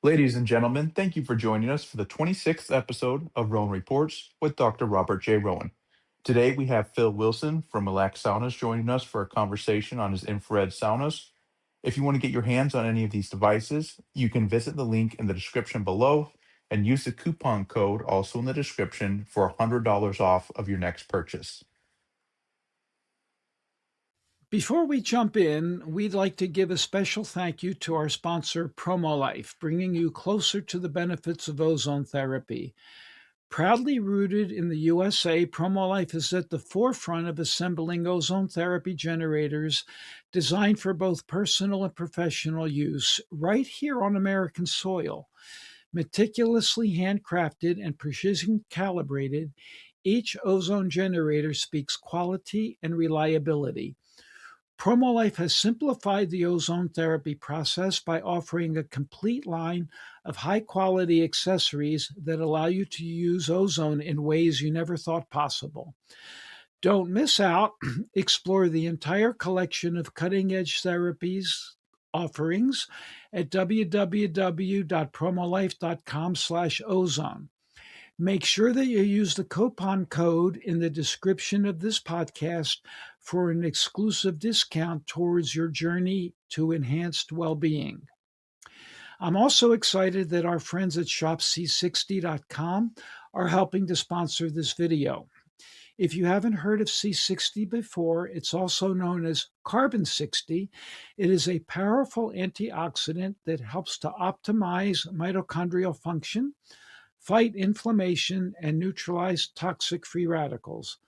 Ladies and gentlemen, thank you for joining us for the 26th episode of Rowen Reports with Dr. Robert J. Rowen. Today we have Phil Wilson from Relax Saunas joining us for a conversation on his infrared saunas. If you want to get your hands on any of these devices, you can visit the link in the description below and use the coupon code also in the description for $100 off of your next purchase. Before we jump in, we'd like to give a special thank you to our sponsor, PROMOLIFE, bringing you closer to the benefits of ozone therapy. Proudly rooted in the USA, PROMOLIFE is at the forefront of assembling ozone therapy generators designed for both personal and professional use right here on American soil. Meticulously handcrafted and precision calibrated, each ozone generator speaks quality and reliability. PromoLife has simplified the ozone therapy process by offering a complete line of high quality accessories that allow you to use ozone in ways you never thought possible. Don't miss out. Explore the entire collection of cutting edge therapies offerings at www.promolife.com/ozone. Make sure that you use the coupon code in the description of this podcast for an exclusive discount towards your journey to enhanced well being. I'm also excited that our friends at shopc60.com are helping to sponsor this video. If you haven't heard of C60 before, it's also known as Carbon 60. It is a powerful antioxidant that helps to optimize mitochondrial function, fight inflammation, and neutralize toxic free radicals.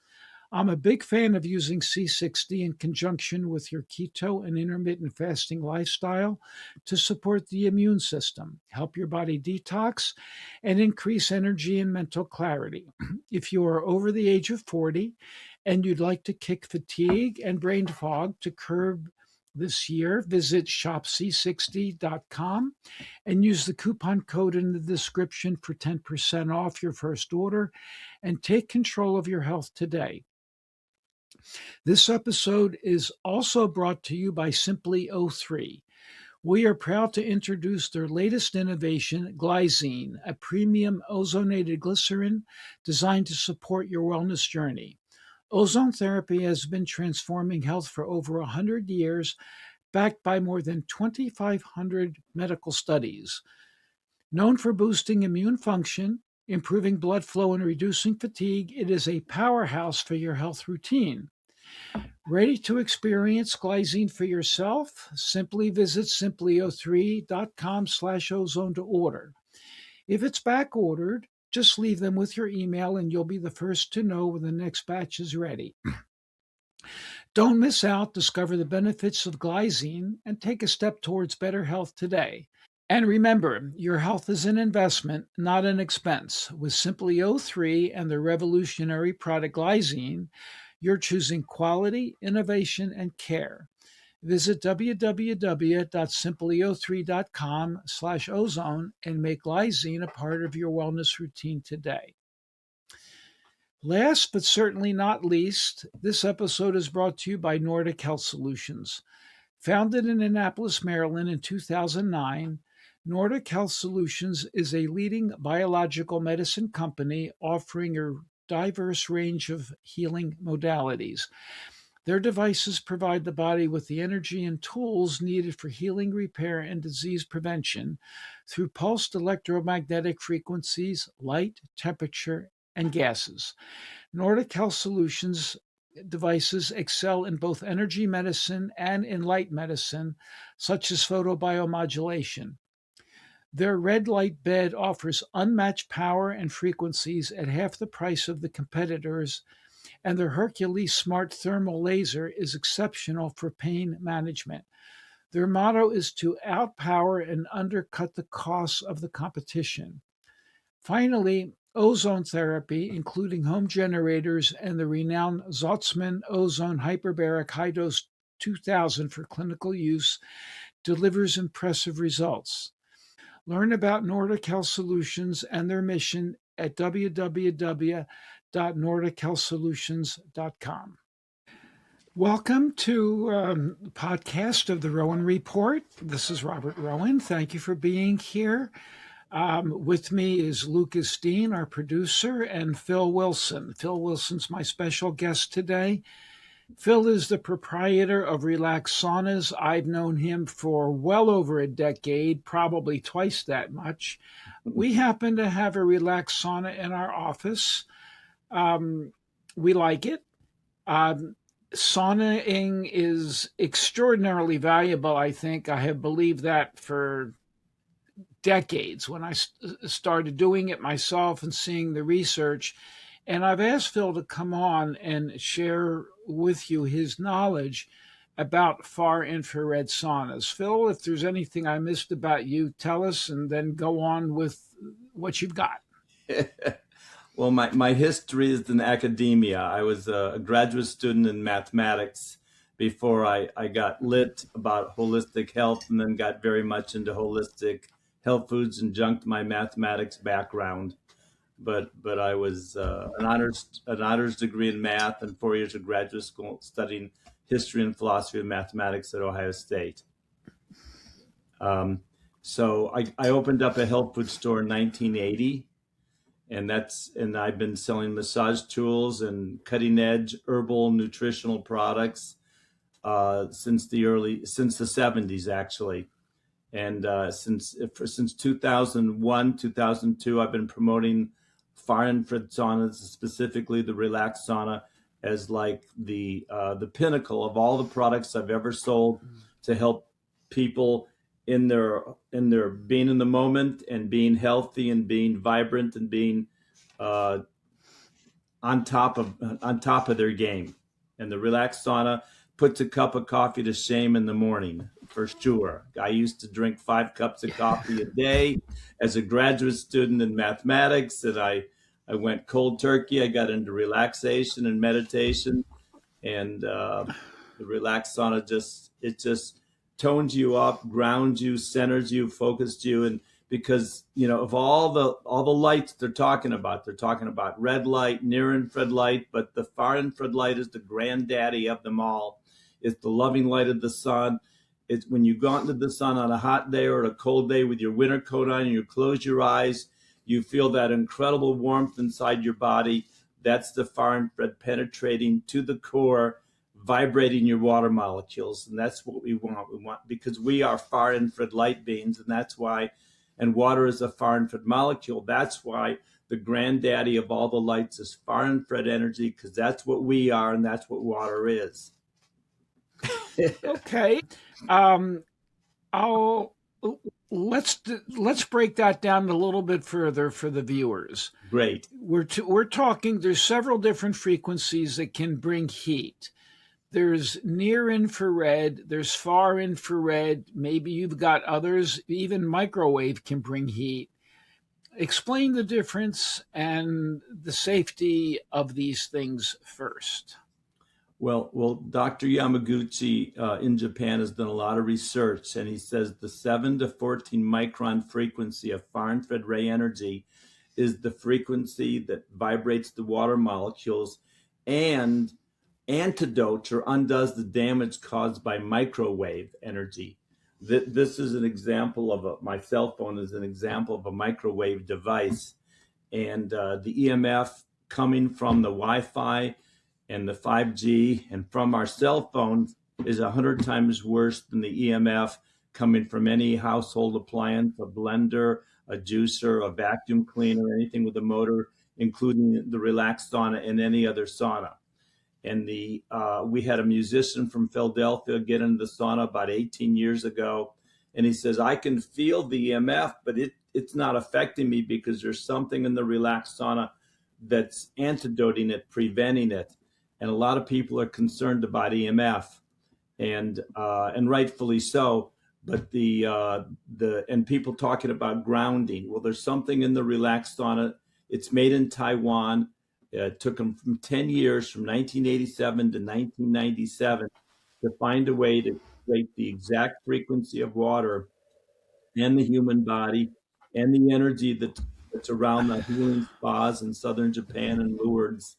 I'm a big fan of using C60 in conjunction with your keto and intermittent fasting lifestyle to support the immune system, help your body detox, and increase energy and mental clarity. If you are over the age of 40 and you'd like to kick fatigue and brain fog to curb this year, visit shopc60.com and use the coupon code in the description for 10% off your first order and take control of your health today. This episode is also brought to you by Simply O3. We are proud to introduce their latest innovation, Glycine, a premium ozonated glycerin designed to support your wellness journey. Ozone therapy has been transforming health for over 100 years, backed by more than 2,500 medical studies. Known for boosting immune function, improving blood flow, and reducing fatigue, it is a powerhouse for your health routine. Ready to experience glycine for yourself? Simply visit simplyO3.com/ozone to order. If it's back ordered, just leave them with your email and you'll be the first to know when the next batch is ready. Don't miss out. Discover the benefits of glycine and take a step towards better health today. And remember, your health is an investment, not an expense. With Simply O3 and their revolutionary product Glycine, you're choosing quality, innovation, and care. Visit www.simplyo3.com/ozone and make Glycine a part of your wellness routine today. Last but certainly not least, this episode is brought to you by NORDIC Health Solutions. Founded in Annapolis, Maryland in 2009, NORDIC Health Solutions is a leading biological medicine company offering a diverse range of healing modalities. Their devices provide the body with the energy and tools needed for healing, repair, and disease prevention through pulsed electromagnetic frequencies, light, temperature, and gases. Nordic Health Solutions devices excel in both energy medicine and in light medicine, such as photobiomodulation. Their red light bed offers unmatched power and frequencies at half the price of the competitors, and their Hercules Smart Thermal Laser is exceptional for pain management. Their motto is to outpower and undercut the costs of the competition. Finally, ozone therapy, including home generators and the renowned Zotzman Ozone Hyperbaric High Dose 2000 for clinical use, delivers impressive results. Learn about Nordic Health Solutions and their mission at www.nordichealthsolutions.com. Welcome to the podcast of the Rowen Report. This is Robert Rowen. Thank you for being here. With me is Lucas Dean, our producer, and Phil Wilson. Phil Wilson's my special guest today. Phil is the proprietor of Relax Saunas. I've known him for well over a decade, probably twice that much. We happen to have a Relax Sauna in our office. We like it. Saunaing is extraordinarily valuable, I think. I have believed that for decades when I started doing it myself and seeing the research. And I've asked Phil to come on and share with you his knowledge about far infrared saunas. Phil, if there's anything I missed about you, tell us and then go on with what you've got. Well, my history is in academia. I was a graduate student in mathematics before I got lit about holistic health and then got very much into holistic health foods and junked my mathematics background. But I was an honors degree in math and 4 years of graduate school studying history and philosophy of mathematics at Ohio State. So I opened up a health food store in 1980. And I've been selling massage tools and cutting edge herbal nutritional products since the 70s actually. And since 2001, 2002, I've been promoting far infrared saunas, specifically the Relax sauna, as like the pinnacle of all the products I've ever sold to help people in their being in the moment and being healthy and being vibrant and being on top of their game. And the Relax sauna puts a cup of coffee to shame in the morning for sure. I used to drink 5 cups of coffee a day as a graduate student in mathematics, and I went cold turkey. I got into relaxation and meditation, and the Relax sauna just tones you up, grounds you, centers you, focuses you. And because, of all the lights they're talking about red light, near infrared light, but the far infrared light is the granddaddy of them all. It's the loving light of the sun. It's when you go out into the sun on a hot day or a cold day with your winter coat on and you close your eyes, you feel that incredible warmth inside your body. That's the far infrared penetrating to the core, vibrating your water molecules. And that's what we want. Because we are far infrared light beings, and that's why, and water is a far infrared molecule. That's why the granddaddy of all the lights is far infrared energy, because that's what we are, and that's what water is. Okay. Let's break that down a little bit further for the viewers. Great. We're talking. There's several different frequencies that can bring heat. There's near infrared. There's far infrared. Maybe you've got others. Even microwave can bring heat. Explain the difference and the safety of these things first. Well, Dr. Yamaguchi in Japan has done a lot of research, and he says the 7 to 14 micron frequency of far infrared ray energy is the frequency that vibrates the water molecules and antidotes or undoes the damage caused by microwave energy. This is an example of my cell phone is an example of a microwave device, and the EMF coming from the Wi-Fi and the 5G and from our cell phones is 100 times worse than the EMF coming from any household appliance, a blender, a juicer, a vacuum cleaner, anything with a motor, including the Relax sauna and any other sauna. And we had a musician from Philadelphia get into the sauna about 18 years ago, and he says, I can feel the EMF, but it's not affecting me because there's something in the Relax sauna that's antidoting it, preventing it. And a lot of people are concerned about EMF, and rightfully so. But and people talking about grounding. Well, there's something in the Relax sauna. It's made in Taiwan. It took them from 10 years, from 1987 to 1997, to find a way to create the exact frequency of water and the human body and the energy that's around the healing spas in southern Japan and Lourdes.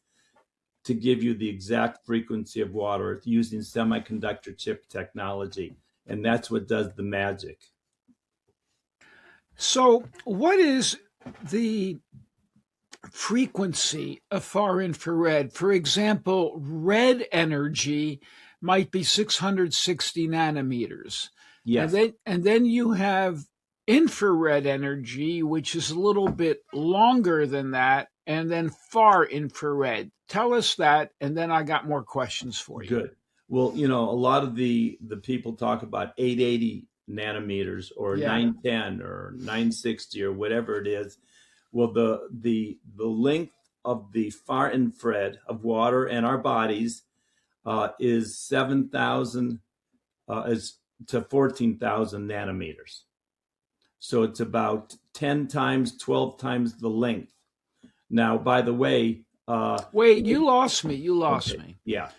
to give you the exact frequency of water using semiconductor chip technology. And that's what does the magic. So, what is the frequency of far infrared? For example, red energy might be 660 nanometers. Yes. And then you have infrared energy, which is a little bit longer than that, and then far infrared. Tell us that, and then I got more questions for you. Good. Well, a lot of the people talk about 880 nanometers or 910 or 960 or whatever it is. Well, the length of the far infrared of water and our bodies is 7,000 to 14,000 nanometers. So it's about 10 times, 12 times the length. Now, by the way, wait, you lost me. Me. Yeah.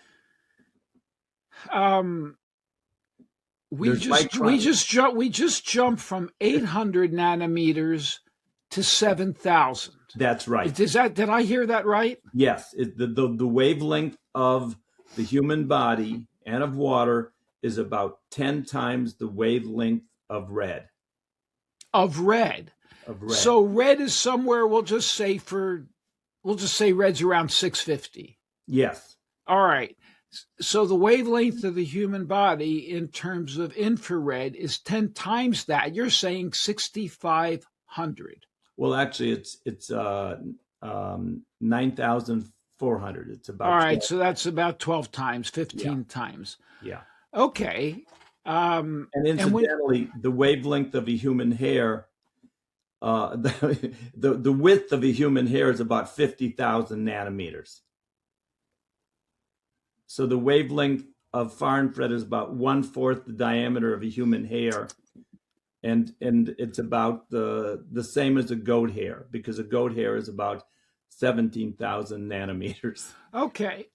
We just jumped from 800 nanometers to 7,000. That's right. Did I hear that right? Yes. The wavelength of the human body and of water is about 10 times the wavelength of red. Of red. So red is somewhere, we'll just say red's around 650. Yes. All right. So the wavelength of the human body in terms of infrared is 10 times that. You're saying 6,500. Well, actually, it's 9,400. It's about. All right, so that's about 12 times, 15 times. Yeah. Okay. And incidentally, the wavelength of a human hair, the width of a human hair is about 50,000 nanometers. So the wavelength of far infrared is about 1/4 the diameter of a human hair. And it's about the same as a goat hair, because a goat hair is about 17,000 nanometers. Okay.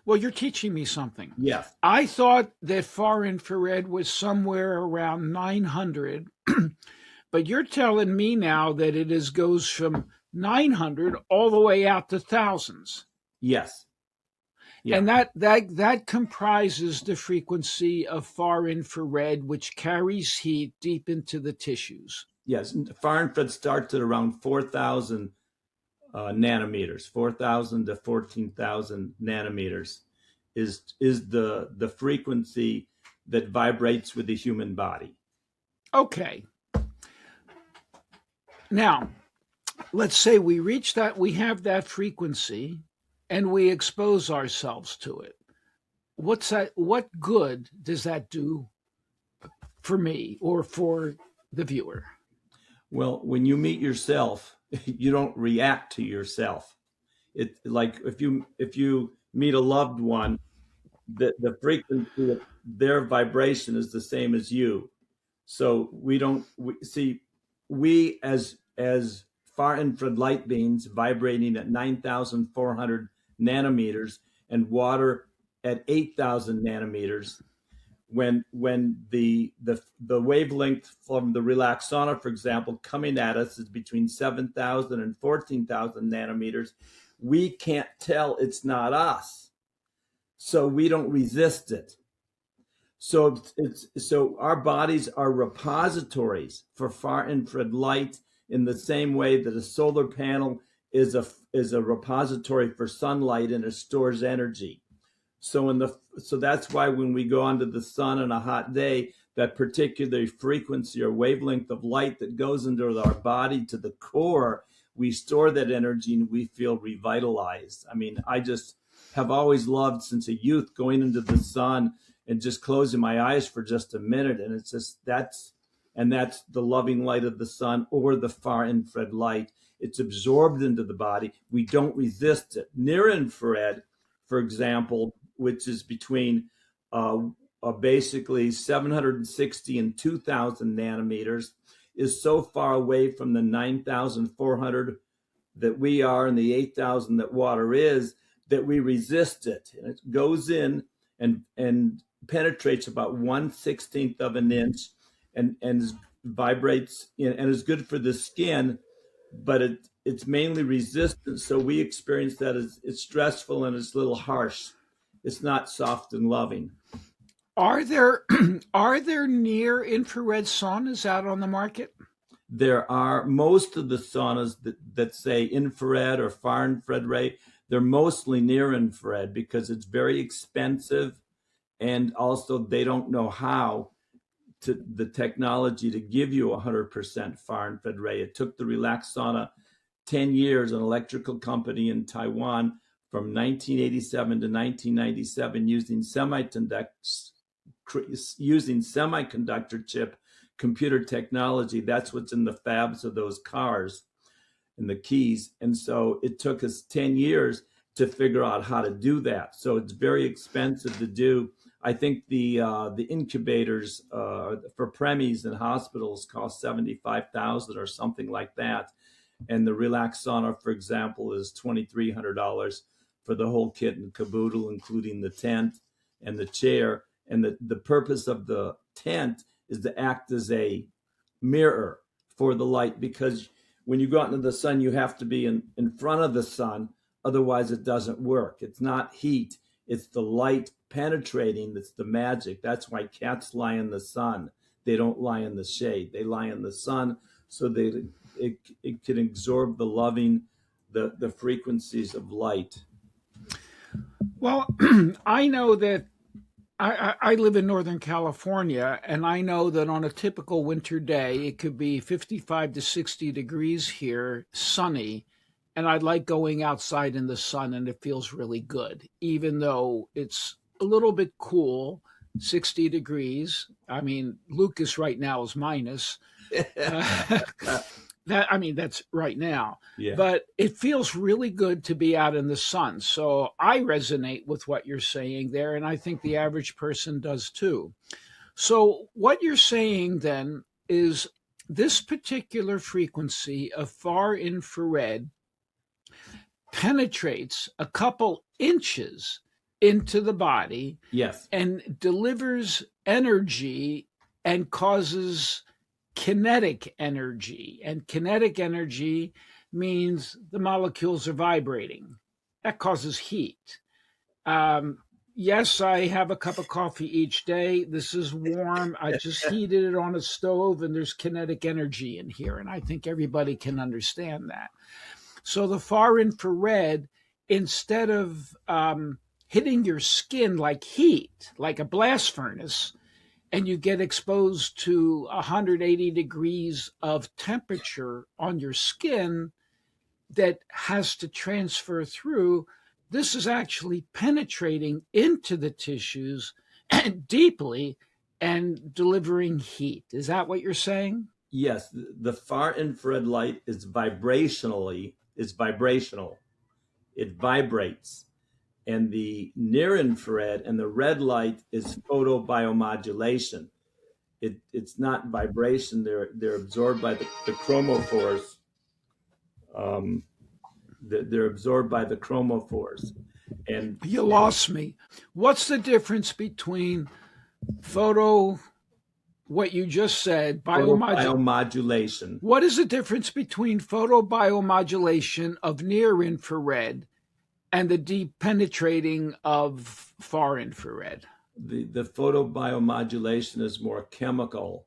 Well, you're teaching me something. Yes. I thought that far infrared was somewhere around 900, but you're telling me now that it goes from 900 all the way out to thousands. Yes. Yeah. And that comprises the frequency of far infrared, which carries heat deep into the tissues. Yes. Far infrared starts at around 4,000 nanometers. 4,000 to 14,000 nanometers is the frequency that vibrates with the human body. Okay. Now, let's say we reach that, we have that frequency, and we expose ourselves to it. What's that? What good does that do for me or for the viewer? Well, when you meet yourself, you don't react to yourself. It's like if you meet a loved one, the frequency of their vibration is the same as you. So we as far infrared light beams vibrating at 9,400 nanometers and water at 8,000 nanometers. When the wavelength from the relaxed sauna, for example, coming at us is between 7,000 and 14,000 nanometers, we can't tell it's not us. So we don't resist it. So our bodies are repositories for far infrared light in the same way that a solar panel is a repository for sunlight and it stores energy. So that's why when we go onto the sun on a hot day, that particular frequency or wavelength of light that goes into our body to the core, we store that energy and we feel revitalized. I mean, I just have always loved since a youth going into the sun and just closing my eyes for just a minute. And it's just that's the loving light of the sun or the far infrared light. It's absorbed into the body. We don't resist it. Near infrared, for example, which is between basically 760 and 2,000 nanometers, is so far away from the 9,400 that we are and the 8,000 that water is, that we resist it. And it goes in and penetrates about 1/16 of an inch and vibrates and is good for the skin, but it's mainly resistance. So we experience that as it's stressful and it's a little harsh. It's not soft and loving. Are there are there near infrared saunas out on the market? There are most of the saunas that say infrared or far infrared ray, they're mostly near infrared because it's very expensive, and also they don't know how to the technology to give you 100% far infrared ray. It took the Relax Sauna 10 years, an electrical company in Taiwan, from 1987 to 1997, using semiconductor chip computer technology. That's what's in the fabs of those cars and the keys. And so it took us 10 years to figure out how to do that. So it's very expensive to do. I think the incubators for premies in hospitals cost $75,000 or something like that. And the Relax Sauna, for example, is $2,300 for the whole kit and caboodle, including the tent and the chair. And the purpose of the tent is to act as a mirror for the light, because when you go out into the sun, you have to be in front of the sun. Otherwise, it doesn't work. It's not heat. It's the light penetrating that's the magic. That's why cats lie in the sun. They don't lie in the shade. They lie in the sun so it can absorb the loving, the frequencies of light. Well, I know that I live in Northern California, and I know that on a typical winter day, it could be 55 to 60 degrees here, sunny, and I like going outside in the sun, and it feels really good, even though it's a little bit cool, 60 degrees. I mean, Lucas right now is minus. That's right now. Yeah. But it feels really good to be out in the sun. So I resonate with what you're saying there, and I think the average person does too. So what you're saying then is this particular frequency of far infrared penetrates a couple inches into the body. Yes. And delivers energy and causes kinetic energy. And kinetic energy means the molecules are vibrating. That causes heat. Yes, I have a cup of coffee each day. This is warm. I just heated it on a stove, and there's kinetic energy in here. And I think everybody can understand that. So the far infrared, instead of hitting your skin like heat, like a blast furnace, and you get exposed to 180 degrees of temperature on your skin that has to transfer through, this is actually penetrating into the tissues deeply and delivering heat. Is that what you're saying? Yes, the far infrared light is vibrational. It vibrates. And the near infrared and the red light is photobiomodulation. It's not vibration. They're absorbed by the chromophores. They're absorbed by the chromophores. And you lost me. What's the difference between what you just said, biomodulation? What is the difference between photobiomodulation of near infrared and the deep penetrating of far infrared? The photobiomodulation is more chemical.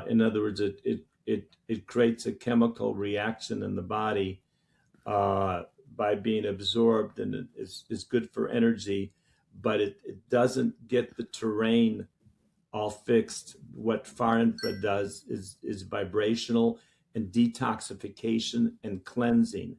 In other words, it creates a chemical reaction in the body by being absorbed, and it is good for energy, but it doesn't get the terrain all fixed. What far infrared does is vibrational and detoxification and cleansing.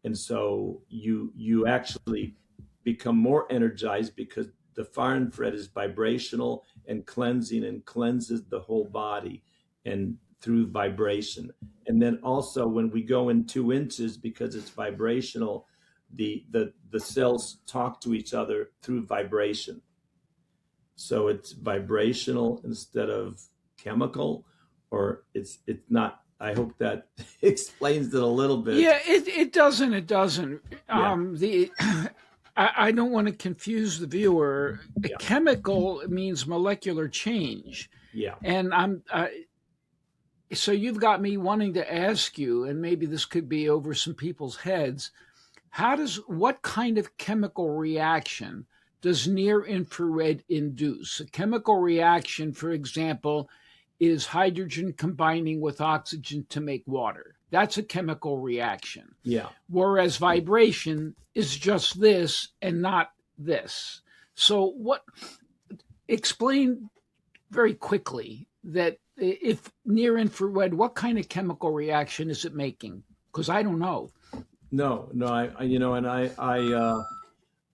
And so you actually become more energized because the far infrared is vibrational and cleansing and cleanses the whole body and through vibration. And then also when we go in 2 inches, because it's vibrational, the cells talk to each other through vibration. So it's vibrational instead of chemical, or it's not. I hope that explains it a little bit. Yeah, it doesn't. It doesn't. Yeah. I don't want to confuse the viewer. Yeah. Chemical means molecular change. Yeah. And So you've got me wanting to ask you, and maybe this could be over some people's heads. What kind of chemical reaction does near infrared induce? A chemical reaction, for example, is hydrogen combining with oxygen to make water. That's a chemical reaction. Yeah. Whereas vibration is just this and not this. So explain very quickly that if near infrared, what kind of chemical reaction is it making? Because I don't know. No,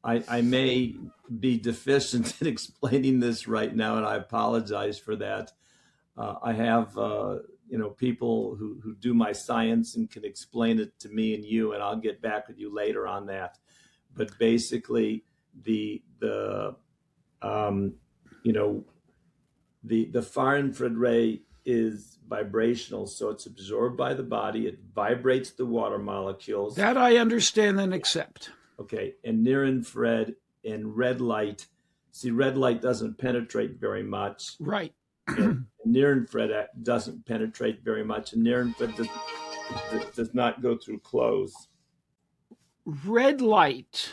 I may be deficient in explaining this right now, and I apologize for that. I have people who do my science and can explain it to me and you, and I'll get back with you later on that. But basically, the far infrared ray is vibrational, so it's absorbed by the body. It vibrates the water molecules. That I understand and accept. Okay, and near infrared and red light. See, red light doesn't penetrate very much. Right. And near infrared doesn't penetrate very much, and near infrared does not go through clothes. Red light.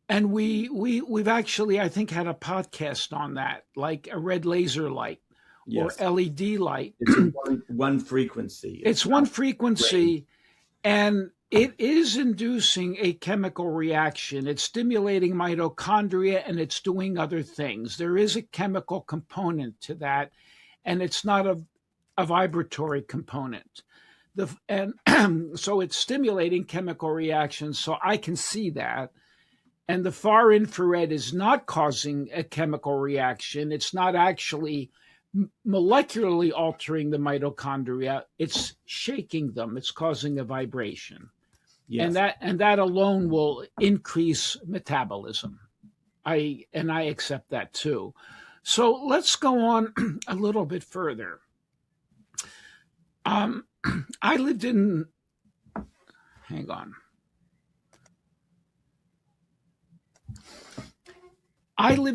And we've actually, I think, had a podcast on that, like a red laser light. Yes. Or LED light. It's one frequency. It's one frequency, and it is inducing a chemical reaction. It's stimulating mitochondria, and it's doing other things. There is a chemical component to that, and it's not a vibratory component. So it's stimulating chemical reactions, so I can see that. And the far infrared is not causing a chemical reaction. It's not actually molecularly altering the mitochondria. It's shaking them. It's causing a vibration. Yes. And that alone will increase metabolism. I accept that too. So let's go on a little bit further. I lived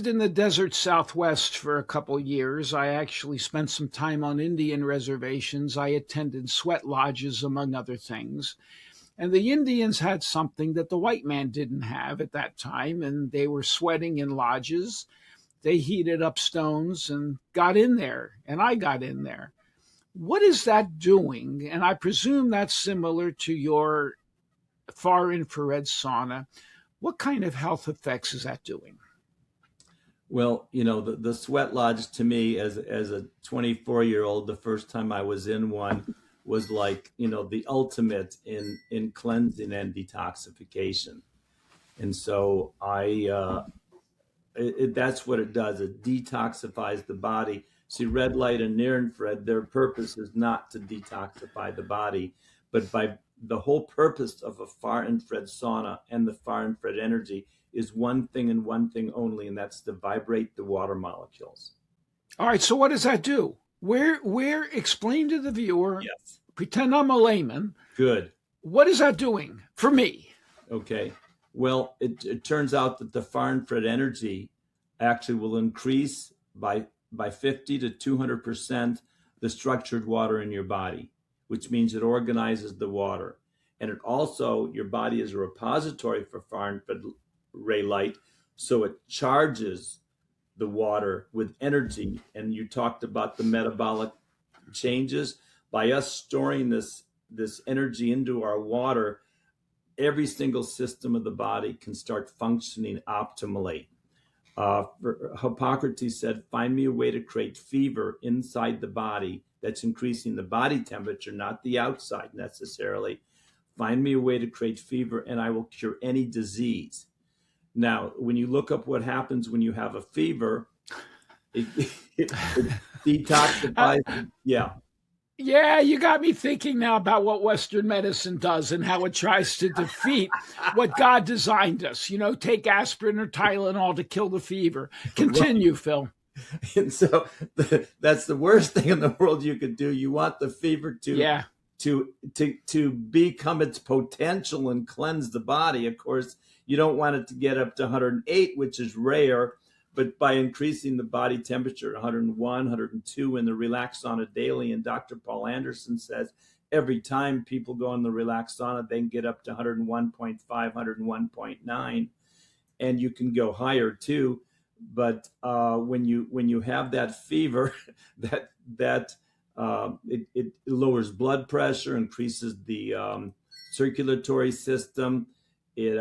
in the desert Southwest for a couple years. I actually spent some time on Indian reservations. I attended sweat lodges, among other things. And the Indians had something that the white man didn't have at that time, and they were sweating in lodges. They heated up stones and got in there, and I got in there. What is that doing? And I presume that's similar to your far infrared sauna. What kind of health effects is that doing? Well, the sweat lodge to me as a 24-year-old, the first time I was in one was like, the ultimate in cleansing and detoxification. And so that's what it does. It detoxifies the body. See, red light and near infrared, their purpose is not to detoxify the body, but by the whole purpose of a far infrared sauna and the far infrared energy is one thing and one thing only, and that's to vibrate the water molecules. All right, so what does that do? Where explain to the viewer, yes. Pretend I'm a layman. Good. What is that doing for me? Okay. Well, it turns out that the far infrared energy actually will increase by 50 to 200% the structured water in your body, which means it organizes the water. And it also, your body is a repository for far infrared ray light, so it charges the water with energy. And you talked about the metabolic changes. By us storing this energy into our water, every single system of the body can start functioning optimally. Hippocrates said, find me a way to create fever inside the body that's increasing the body temperature, not the outside necessarily. Find me a way to create fever and I will cure any disease. Now, when you look up what happens when you have a fever, it detoxifies. Yeah. Yeah, you got me thinking now about what Western medicine does and how it tries to defeat what God designed us. Take aspirin or Tylenol to kill the fever. Continue, right. Phil. And so that's the worst thing in the world you could do. You want the fever to become its potential and cleanse the body. Of course, you don't want it to get up to 108, which is rare, but by increasing the body temperature 101, 102 in the relaxed sauna daily, and Dr. Paul Anderson says every time people go in the relaxed sauna, they can get up to 101.5, 101.9, and you can go higher too. But when you have that fever, it lowers blood pressure, increases the circulatory system. It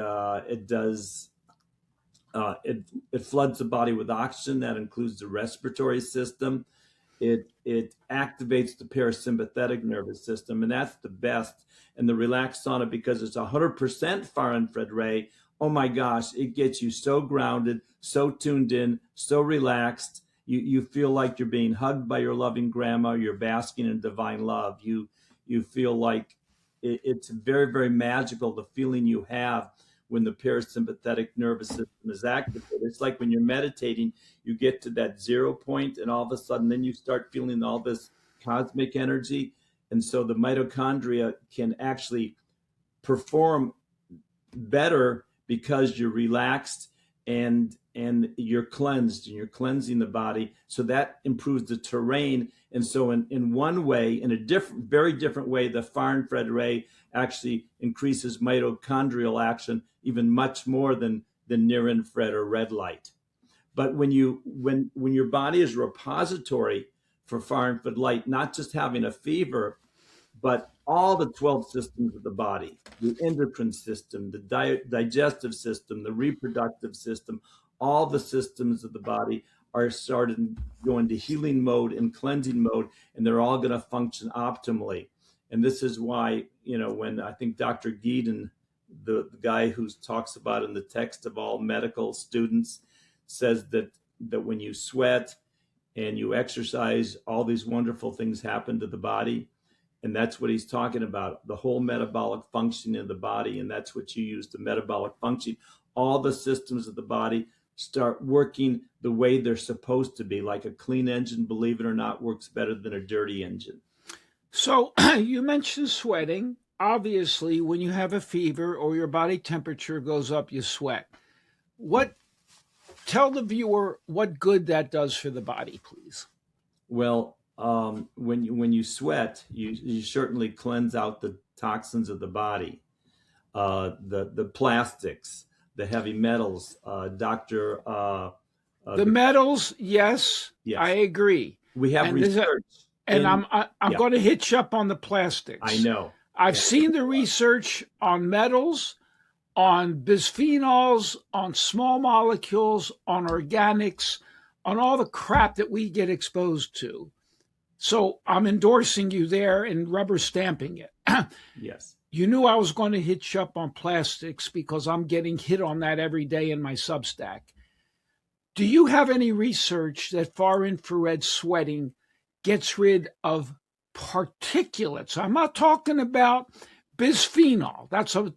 floods the body with oxygen. That includes the respiratory system. It activates the parasympathetic nervous system, and that's the best. And the relaxed sauna, because it's 100% far infrared ray, oh my gosh, it gets you so grounded, so tuned in, so relaxed. You feel like you're being hugged by your loving grandma. You're basking in divine love. You feel like it's very, very magical, the feeling you have when the parasympathetic nervous system is activated. It's like when you're meditating, you get to that 0 point, and all of a sudden then you start feeling all this cosmic energy. And so the mitochondria can actually perform better because you're relaxed and you're cleansed, and you're cleansing the body. So that improves the terrain. And so in one way, in a very different way, the far infrared ray actually increases mitochondrial action even much more than near infrared or red light. But when your body is a repository for far infrared light, not just having a fever, but all the 12 systems of the body, the endocrine system, the digestive system, the reproductive system, all the systems of the body are starting to go into healing mode and cleansing mode, and they're all going to function optimally. And this is why, when I think Dr. Geeden, the guy who talks about in the text of all medical students, says that when you sweat and you exercise, all these wonderful things happen to the body. And that's what he's talking about, the whole metabolic functioning of the body. And that's what you use, the metabolic function. All the systems of the body start working the way they're supposed to be. Like a clean engine, believe it or not, works better than a dirty engine. So you mentioned sweating. Obviously, when you have a fever or your body temperature goes up, you sweat. Tell the viewer what good that does for the body, please. Well, when you sweat, you certainly cleanse out the toxins of the body, the plastics, the heavy metals. The metals, yes, I agree. We have research. I'm going to hitch up on the plastics. I know. I've seen the research on metals, on bisphenols, on small molecules, on organics, on all the crap that we get exposed to. So I'm endorsing you there and rubber stamping it. Yes. You knew I was going to hitch up on plastics because I'm getting hit on that every day in my Substack. Do you have any research that far infrared sweating gets rid of particulates? I'm not talking about bisphenol. That's a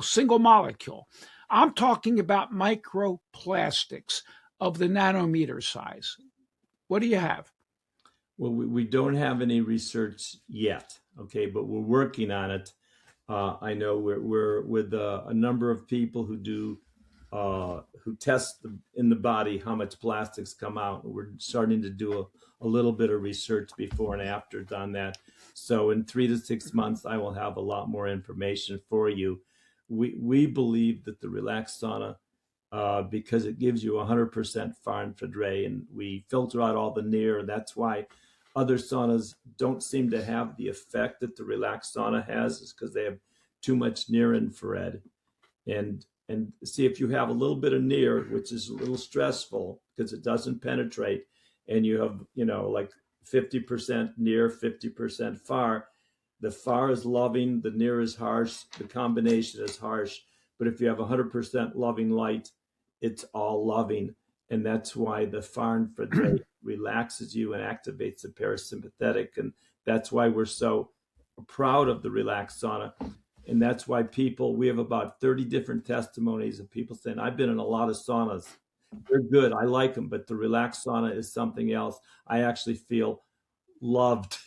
single molecule. I'm talking about microplastics of the nanometer size. What do you have? Well, we don't have any research yet, okay, but we're working on it. I know we're with a number of people who test in the body how much plastics come out. We're starting to do a little bit of research before and after on that. So in 3 to 6 months, I will have a lot more information for you. We believe that the relaxed sauna, because it gives you 100% far infrared ray, and we filter out all the near. That's why other saunas don't seem to have the effect that the relaxed sauna has, is because they have too much near infrared. And see, if you have a little bit of near, which is a little stressful because it doesn't penetrate, and you have, like 50% near, 50% far, the far is loving, the near is harsh, the combination is harsh. But if you have 100% loving light, it's all loving. And that's why the far infrared ray relaxes you and activates the parasympathetic. And that's why we're so proud of the relaxed sauna. And that's why we have about 30 different testimonies of people saying, I've been in a lot of saunas. They're good. I like them. But the relaxed sauna is something else. I actually feel loved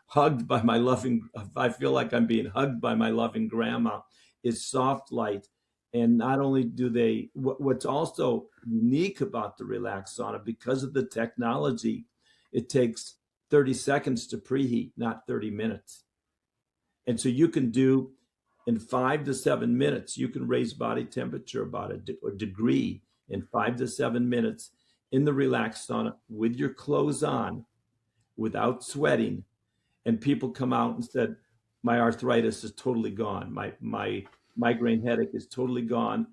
hugged by my loving. I feel like I'm being hugged by my loving grandma. It's soft light. And not only do they, what's also unique about the relax sauna, because of the technology, it takes 30 seconds to preheat, not 30 minutes. And so you can do in 5 to 7 minutes, you can raise body temperature about a degree in 5 to 7 minutes in the relax sauna with your clothes on, without sweating. And people come out and said, my arthritis is totally gone. My migraine headache is totally gone.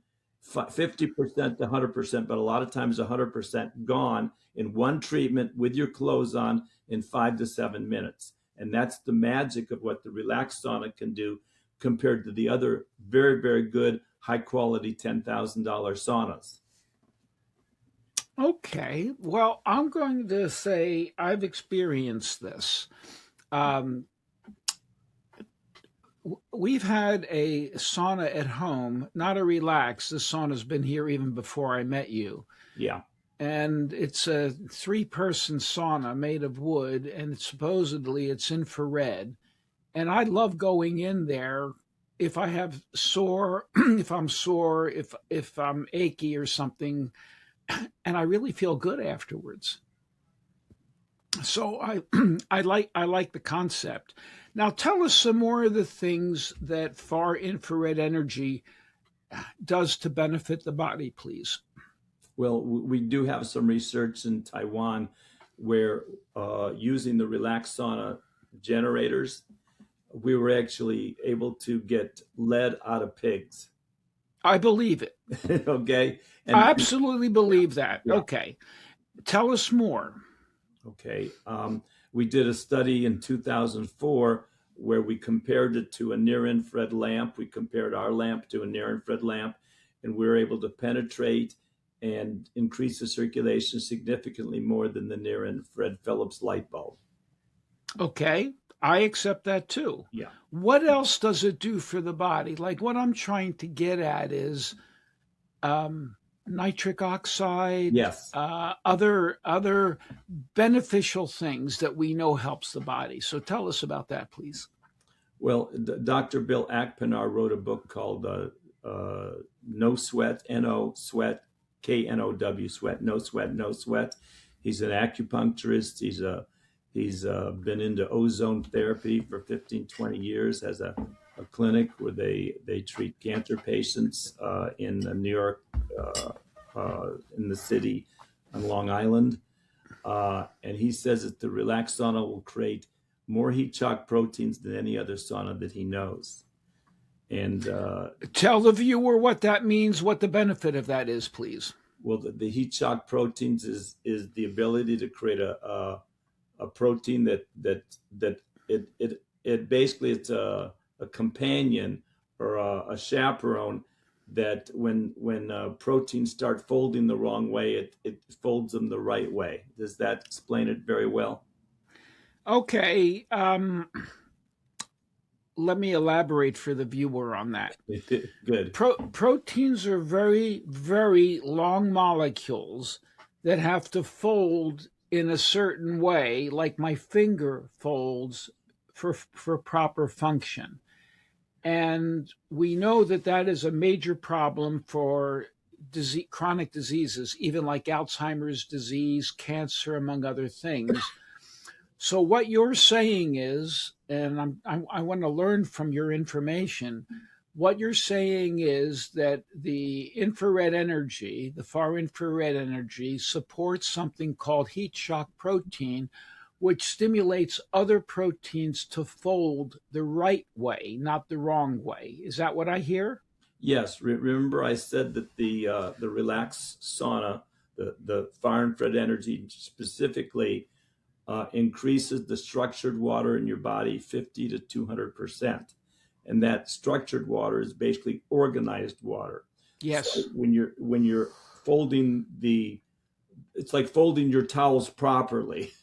50% to 100%, but a lot of times 100% gone in one treatment with your clothes on in 5 to 7 minutes. And that's the magic of what the relax sauna can do compared to the other very, very good, high quality $10,000 saunas. Okay. Well, I'm going to say I've experienced this. We've had a sauna at home, not a relax. The sauna's been here even before I met you. Yeah. And it's a 3-person sauna made of wood, and supposedly it's infrared. And I love going in there if I have sore, if I'm sore, if I'm achy or something, and I really feel good afterwards. So I like the concept. Now tell us some more of the things that far infrared energy does to benefit the body, please. Well, we do have some research in Taiwan where using the relax sauna generators, we were actually able to get lead out of pigs. I believe it. Okay. And I absolutely believe that. Yeah. Okay. Tell us more. Okay. We did a study in 2004 where we compared it to a near-infrared lamp. We compared our lamp to a near-infrared lamp, and we were able to penetrate and increase the circulation significantly more than the near-infrared Philips light bulb. Okay. I accept that too. Yeah. What else does it do for the body? Like what I'm trying to get at is nitric oxide, Yes. other beneficial things that we know helps the body. So tell us about that, please. Well, Dr. Bill Akpenar wrote a book called No Sweat, N-O Sweat, K-N-O-W Sweat, No Sweat, No Sweat. He's an acupuncturist. He's been into ozone therapy for 15, 20 years, has a clinic where they treat cancer patients in New York, in the city on Long Island. And he says that the relax sauna will create more heat shock proteins than any other sauna that he knows. And tell the viewer what that means, what the benefit of that is, please. Well, the heat shock proteins is the ability to create a protein that it basically it's a companion or a chaperone that when proteins start folding the wrong way, it folds them the right way. Does that explain it very well? Okay. Let me elaborate for the viewer on that. Good. Proteins are very, very long molecules that have to fold in a certain way, like my finger folds for proper function. And we know that that is a major problem for chronic diseases, even like Alzheimer's disease, cancer, among other things. So what you're saying is, and I want to learn from your information, what you're saying is that the infrared energy, the far infrared energy, supports something called heat shock protein, which stimulates other proteins to fold the right way, not the wrong way. Is that what I hear? Yes. Remember I said that the relax sauna, the far infrared energy specifically, increases the structured water in your body 50 to 200%. And that structured water is basically organized water. Yes. So when you're folding it's like folding your towels properly.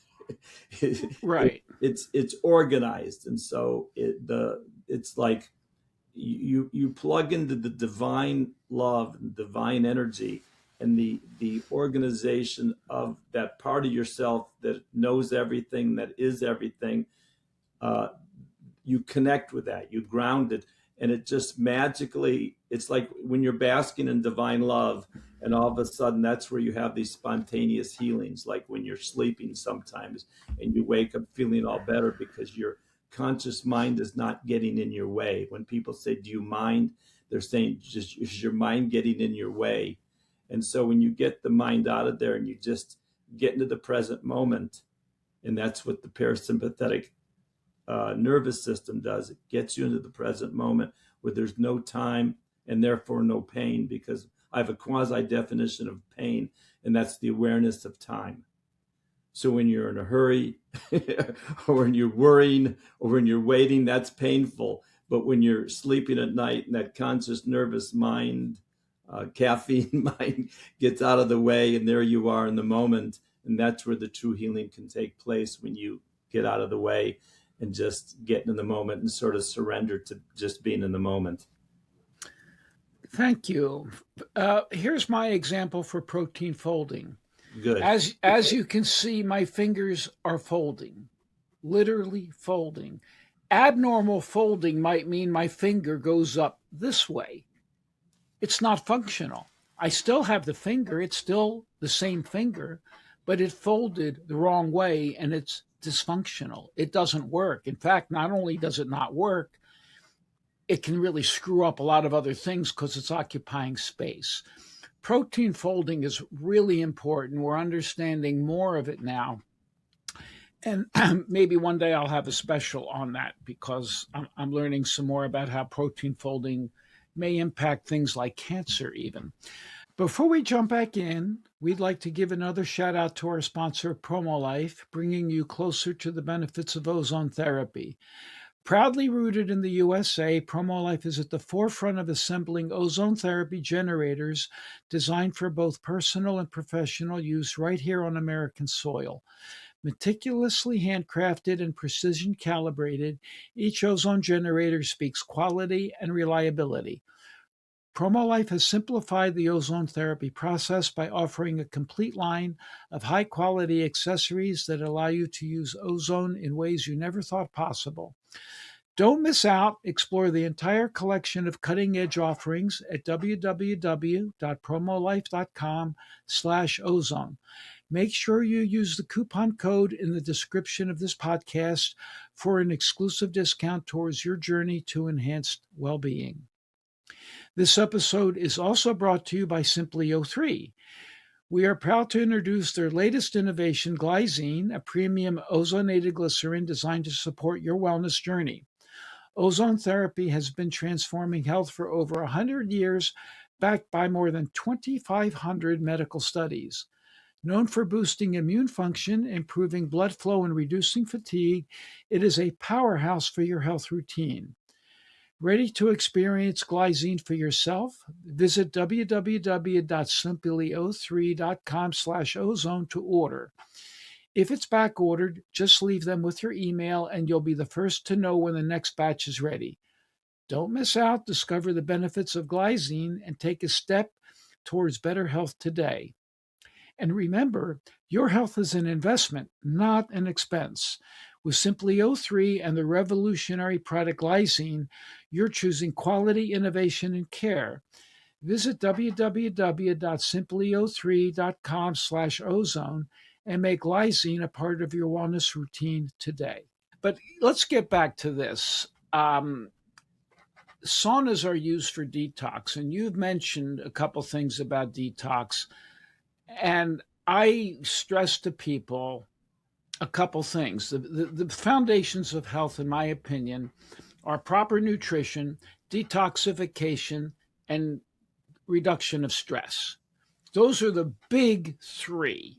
Right. It's organized. And so it's like you plug into the divine love and divine energy and the organization of that part of yourself that knows everything, that is everything. You connect with that, you ground it, And it just magically, it's like when you're basking in divine love, and all of a sudden that's where you have these spontaneous healings, like when you're sleeping sometimes and you wake up feeling all better because your conscious mind is not getting in your way. When people say, do you mind? They're saying, just is your mind getting in your way? And so when you get the mind out of there and you just get into the present moment, and that's what the parasympathetic nervous system does. It gets you into the present moment where there's no time and therefore no pain, because I have a quasi definition of pain, and that's the awareness of time. So when you're in a hurry or when you're worrying or when you're waiting, that's painful. But when you're sleeping at night and that conscious nervous mind, caffeine mind gets out of the way, and there you are in the moment. And that's where the true healing can take place, when you get out of the way and just get in the moment and sort of surrender to just being in the moment. Thank you. Here's my example for protein folding. Good. As you can see, my fingers are folding, literally folding. Abnormal folding might mean my finger goes up this way. It's not functional. I still have the finger. It's still the same finger, but it folded the wrong way, and it's dysfunctional. It doesn't work. In fact, not only does it not work, it can really screw up a lot of other things because it's occupying space. Protein folding is really important. We're understanding more of it now. And maybe one day I'll have a special on that, because I'm learning some more about how protein folding may impact things like cancer even. Before we jump back in, we'd like to give another shout out to our sponsor, PROMOLIFE, bringing you closer to the benefits of ozone therapy. Proudly rooted in the USA, PROMOLIFE is at the forefront of assembling ozone therapy generators designed for both personal and professional use right here on American soil. Meticulously handcrafted and precision calibrated, each ozone generator speaks quality and reliability. PROMOLIFE has simplified the ozone therapy process by offering a complete line of high-quality accessories that allow you to use ozone in ways you never thought possible. Don't miss out. Explore the entire collection of cutting-edge offerings at www.promolife.com/ozone. Make sure you use the coupon code in the description of this podcast for an exclusive discount towards your journey to enhanced well-being. This episode is also brought to you by Simply O3. We are proud to introduce their latest innovation, Glycine, a premium ozonated glycerin designed to support your wellness journey. Ozone therapy has been transforming health for over 100 years, backed by more than 2,500 medical studies. Known for boosting immune function, improving blood flow, and reducing fatigue, it is a powerhouse for your health routine. Ready to experience Glycine for yourself? Visit www.simplyo3.com/ozone to order. If it's back ordered, just leave them with your email and you'll be the first to know when the next batch is ready. Don't miss out. Discover the benefits of Glycine and take a step towards better health today. And remember, your health is an investment, not an expense. With Simply O3 and the revolutionary product Glycine, you're choosing quality, innovation, and care. Visit www.simplyo3.com/ozone and make Glycine a part of your wellness routine today. But let's get back to this. Saunas are used for detox, and you've mentioned a couple things about detox. And I stress to people a couple things. The foundations of health, in my opinion, are proper nutrition, detoxification, and reduction of stress. Those are the big three.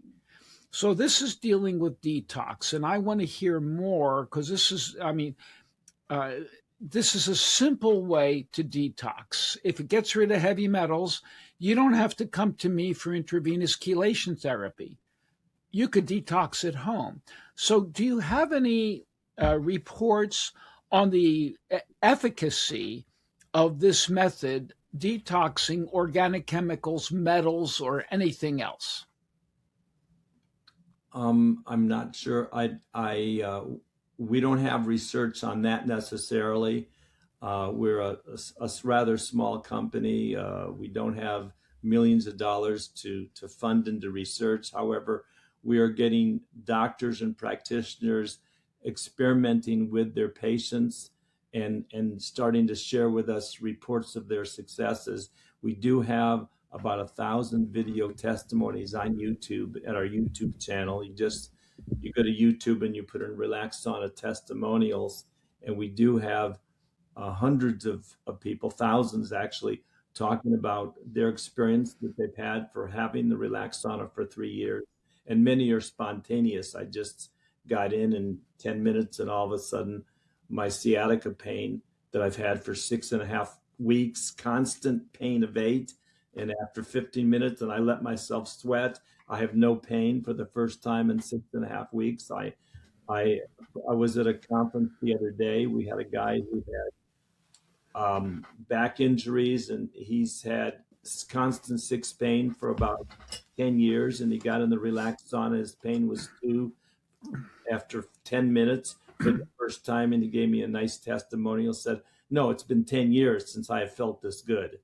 So this is dealing with detox, and I want to hear more, because this is a simple way to detox. If it gets rid of heavy metals, you don't have to come to me for intravenous chelation therapy. You could detox at home. So do you have any reports on the efficacy of this method, detoxing organic chemicals, metals, or anything else? I'm not sure. We don't have research on that necessarily. We're a rather small company. We don't have millions of dollars to fund into research. However, we are getting doctors and practitioners experimenting with their patients and starting to share with us reports of their successes. We do have about 1,000 video testimonies on YouTube at our YouTube channel. You go to YouTube and you put in Relax Sauna testimonials, and we do have hundreds of people, thousands actually, talking about their experience that they've had for having the Relax Sauna for 3 years. And many are spontaneous. I just got in 10 minutes, and all of a sudden, my sciatica pain that I've had for 6.5 weeks, constant pain of 8. And after 15 minutes, and I let myself sweat, I have no pain for the first time in 6.5 weeks. I was at a conference the other day. We had a guy who had back injuries, and he's had constant six pain for about 10 years, and he got in the Relax Sauna. His pain was 2 after 10 minutes for the first time, and he gave me a nice testimonial, said, no, it's been 10 years since I have felt this good.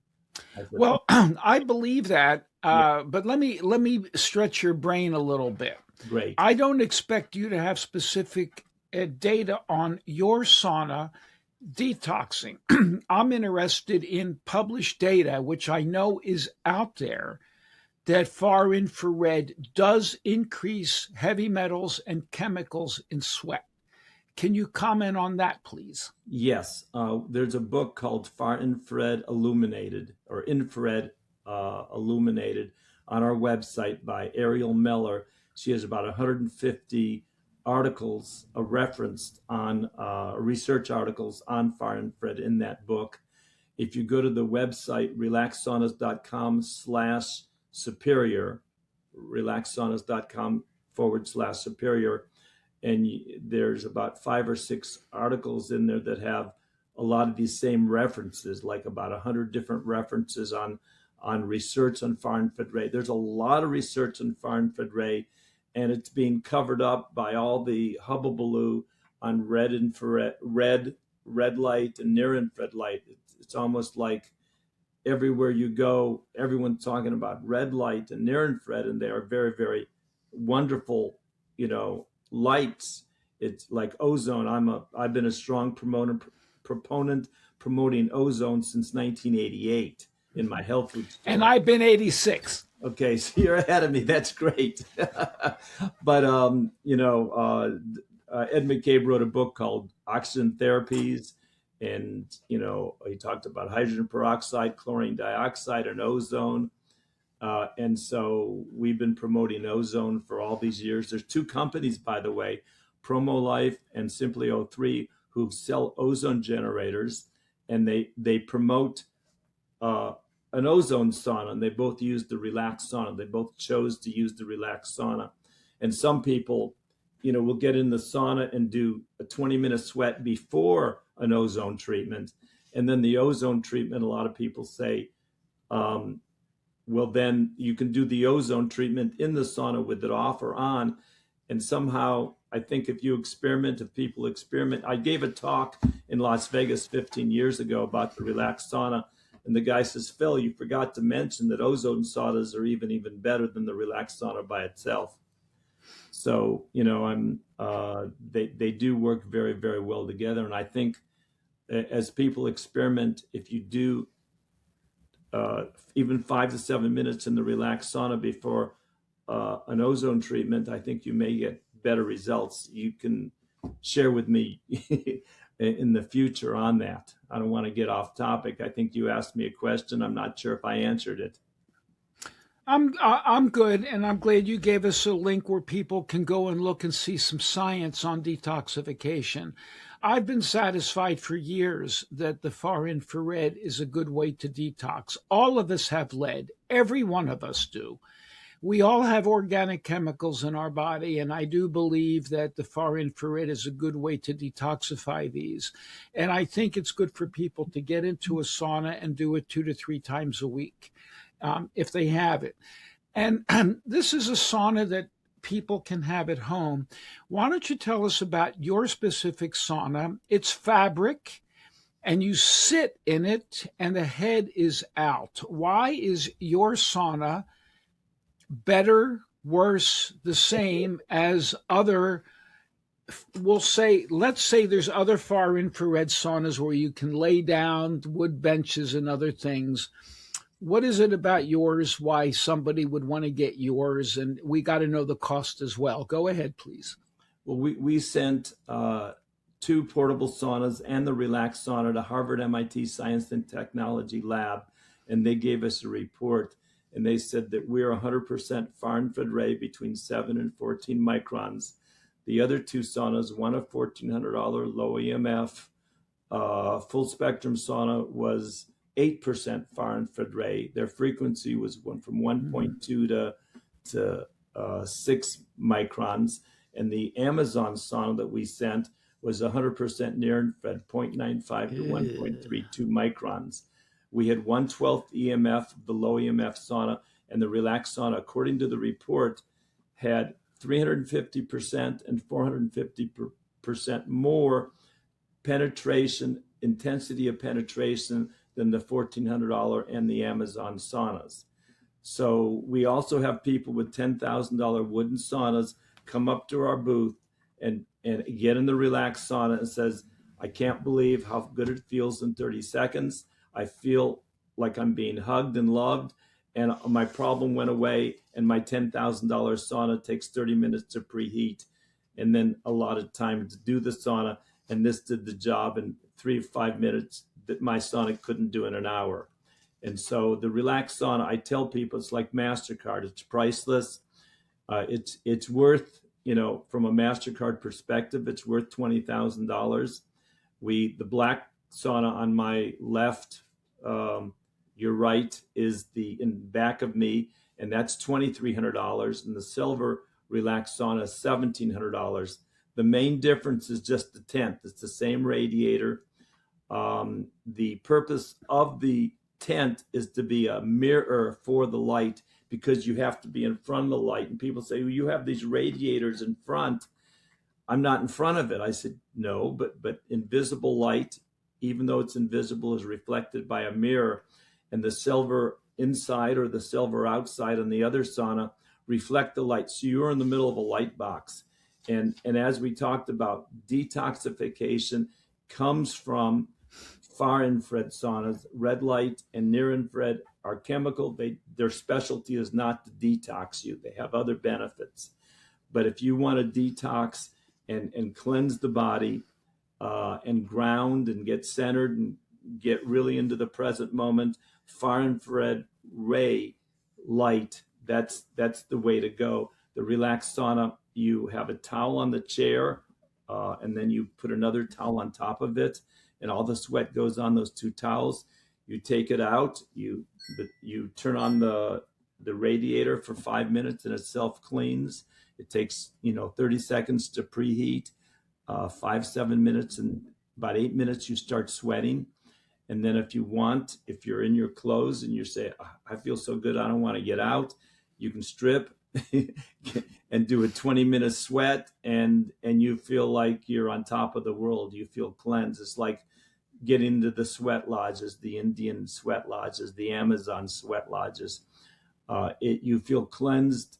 Well, I believe that, but let me stretch your brain a little bit. Great. I don't expect you to have specific data on your sauna detoxing. I'm interested in published data, which I know is out there, that far infrared does increase heavy metals and chemicals in sweat. Can you comment on that, please? Yes. There's a book called Far Infrared Illuminated, or Infrared Illuminated, on our website by Ariel Meller. She has about 150 articles referenced on research articles on far infrared in that book. If you go to the website, relaxsaunas.com/superior, relaxsaunas.com/superior, and there's about 5 or 6 articles in there that have a lot of these same references, like about 100 different references on research on far infrared ray. There's a lot of research on far infrared ray, and it's being covered up by all the hubbubaloo on red light and near infrared light. It's almost like everywhere you go, everyone's talking about red light and near infrared, and they are very, very wonderful, lights. It's like ozone. I've been a strong proponent promoting ozone since 1988 in my health food store. And I've been 86. Okay, so you're ahead of me. That's great. But Ed McCabe wrote a book called Oxygen Therapies, and he talked about hydrogen peroxide, chlorine dioxide, and ozone. And so we've been promoting ozone for all these years. There's 2 companies, by the way, PROMOLIFE and Simply O3, who sell ozone generators, and they promote an ozone sauna, and they both use the Relax Sauna. They both chose to use the Relax Sauna. And some people, will get in the sauna and do a 20-minute sweat before an ozone treatment. And then the ozone treatment, a lot of people say, well, then you can do the ozone treatment in the sauna with it off or on. And somehow, I think if people experiment, I gave a talk in Las Vegas 15 years ago about the Relax Sauna. And the guy says, Phil, you forgot to mention that ozone saunas are even better than the Relax Sauna by itself. So, they do work very, very well together. And I think as people experiment, if you do even 5 to 7 minutes in the Relax Sauna before an ozone treatment, I think you may get better results. You can share with me in the future on that. I don't want to get off topic. I think you asked me a question. I'm not sure if I answered it. I'm good, and I'm glad you gave us a link where people can go and look and see some science on detoxification. I've been satisfied for years that the far infrared is a good way to detox. All of us have lead. Every one of us do. We all have organic chemicals in our body, and I do believe that the far infrared is a good way to detoxify these. And I think it's good for people to get into a sauna and do it 2 to 3 times a week if they have it. And this is a sauna that people can have at home. Why don't you tell us about your specific sauna, its fabric, and you sit in it and the head is out. Why is your sauna better, worse, the same as other? Let's say there's other far infrared saunas where you can lay down, wood benches and other things. What is it about yours why somebody would want to get yours? And we got to know the cost as well. Go ahead, please. Well, we sent 2 portable saunas and the relax sauna to Harvard MIT Science and Technology Lab, and they gave us a report, and they said that we're 100% far infrared ray between 7 and 14 microns. The other 2 saunas, one a $1,400 low EMF full spectrum sauna, was 8% far infrared ray. Their frequency was from 1.2 to 6 microns. And the Amazon sauna that we sent was 100% near infrared, 0.95 to 1.32 microns. We had 1/12 EMF, the low EMF sauna, and the relaxed sauna, according to the report, had 350% and 450% more penetration, intensity of penetration than the $1,400 and the Amazon saunas. So we also have people with $10,000 wooden saunas come up to our booth and get in the relaxed sauna and says, I can't believe how good it feels in 30 seconds. I feel like I'm being hugged and loved, and my problem went away, and my $10,000 sauna takes 30 minutes to preheat and then a lot of time to do the sauna, and this did the job in 3 to 5 minutes that my sauna couldn't do in an hour. And so the relaxed sauna, I tell people, it's like MasterCard. It's priceless. It's worth, from a MasterCard perspective, it's worth $20,000. The black sauna on my left, your right, is in back of me, and that's $2,300. And the silver relaxed sauna is $1,700. The main difference is just the tent. It's the same radiator. The purpose of the tent is to be a mirror for the light, because you have to be in front of the light. And people say, well, you have these radiators in front. I'm not in front of it. I said, no, but invisible light, even though it's invisible, is reflected by a mirror. And the silver inside or the silver outside on the other sauna reflect the light. So you're in the middle of a light box. And as we talked about, detoxification comes from far infrared saunas. Red light and near infrared are chemical. Their specialty is not to detox you. They have other benefits. But if you want to detox and cleanse the body and ground and get centered and get really into the present moment, far infrared ray light, that's the way to go. The relaxed sauna, you have a towel on the chair, and then you put another towel on top of it, and all the sweat goes on those 2 towels. You take it out, you turn on the radiator for 5 minutes, and it self-cleans. It takes 30 seconds to preheat, 5-7 minutes, and about 8 minutes you start sweating. And then if you're in your clothes and you say, I feel so good, I don't want to get out, you can strip and do a 20-minute sweat, and you feel like you're on top of the world. You feel cleansed. It's like getting into the sweat lodges, the Indian sweat lodges, the Amazon sweat lodges. You feel cleansed,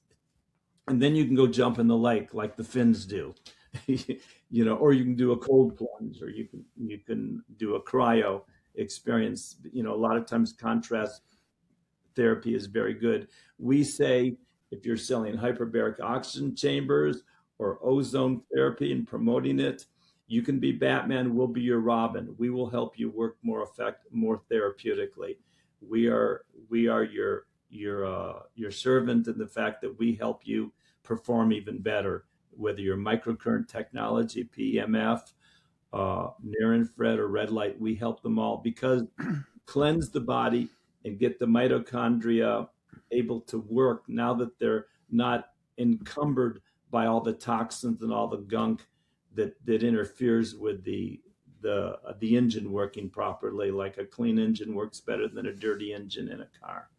and then you can go jump in the lake like the Finns do, or you can do a cold plunge, or you can do a cryo experience. A lot of times contrast therapy is very good. We say, if you're selling hyperbaric oxygen chambers or ozone therapy and promoting it, you can be Batman, we'll be your Robin. We will help you work more therapeutically. We are your servant in the fact that we help you perform even better, whether you're microcurrent technology, PEMF, near infrared or red light. We help them all, because cleanse the body and get the mitochondria able to work now that they're not encumbered by all the toxins and all the gunk that interferes with the engine working properly. Like a clean engine works better than a dirty engine in a car.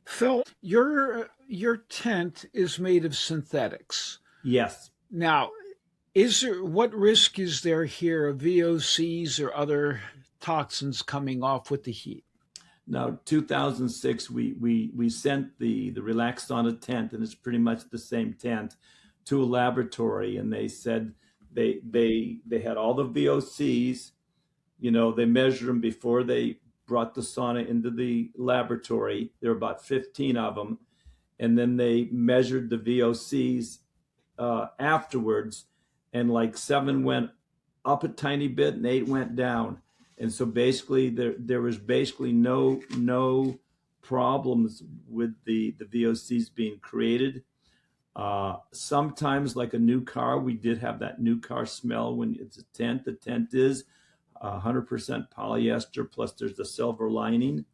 Phil, your tent is made of synthetics. Yes. Now, What risk is there here of VOCs or other toxins coming off with the heat? Now, 2006, we sent the Relax Sauna tent, and it's pretty much the same tent, to a laboratory, and they said they had all the VOCs. They measured them before they brought the sauna into the laboratory. There were about 15 of them, and then they measured the VOCs afterwards, and like 7 went up a tiny bit and 8 went down. And so basically there was basically no problems with the VOCs being created. Sometimes, like a new car, we did have that new car smell when it's a tent. The tent is 100% polyester, plus there's the silver lining.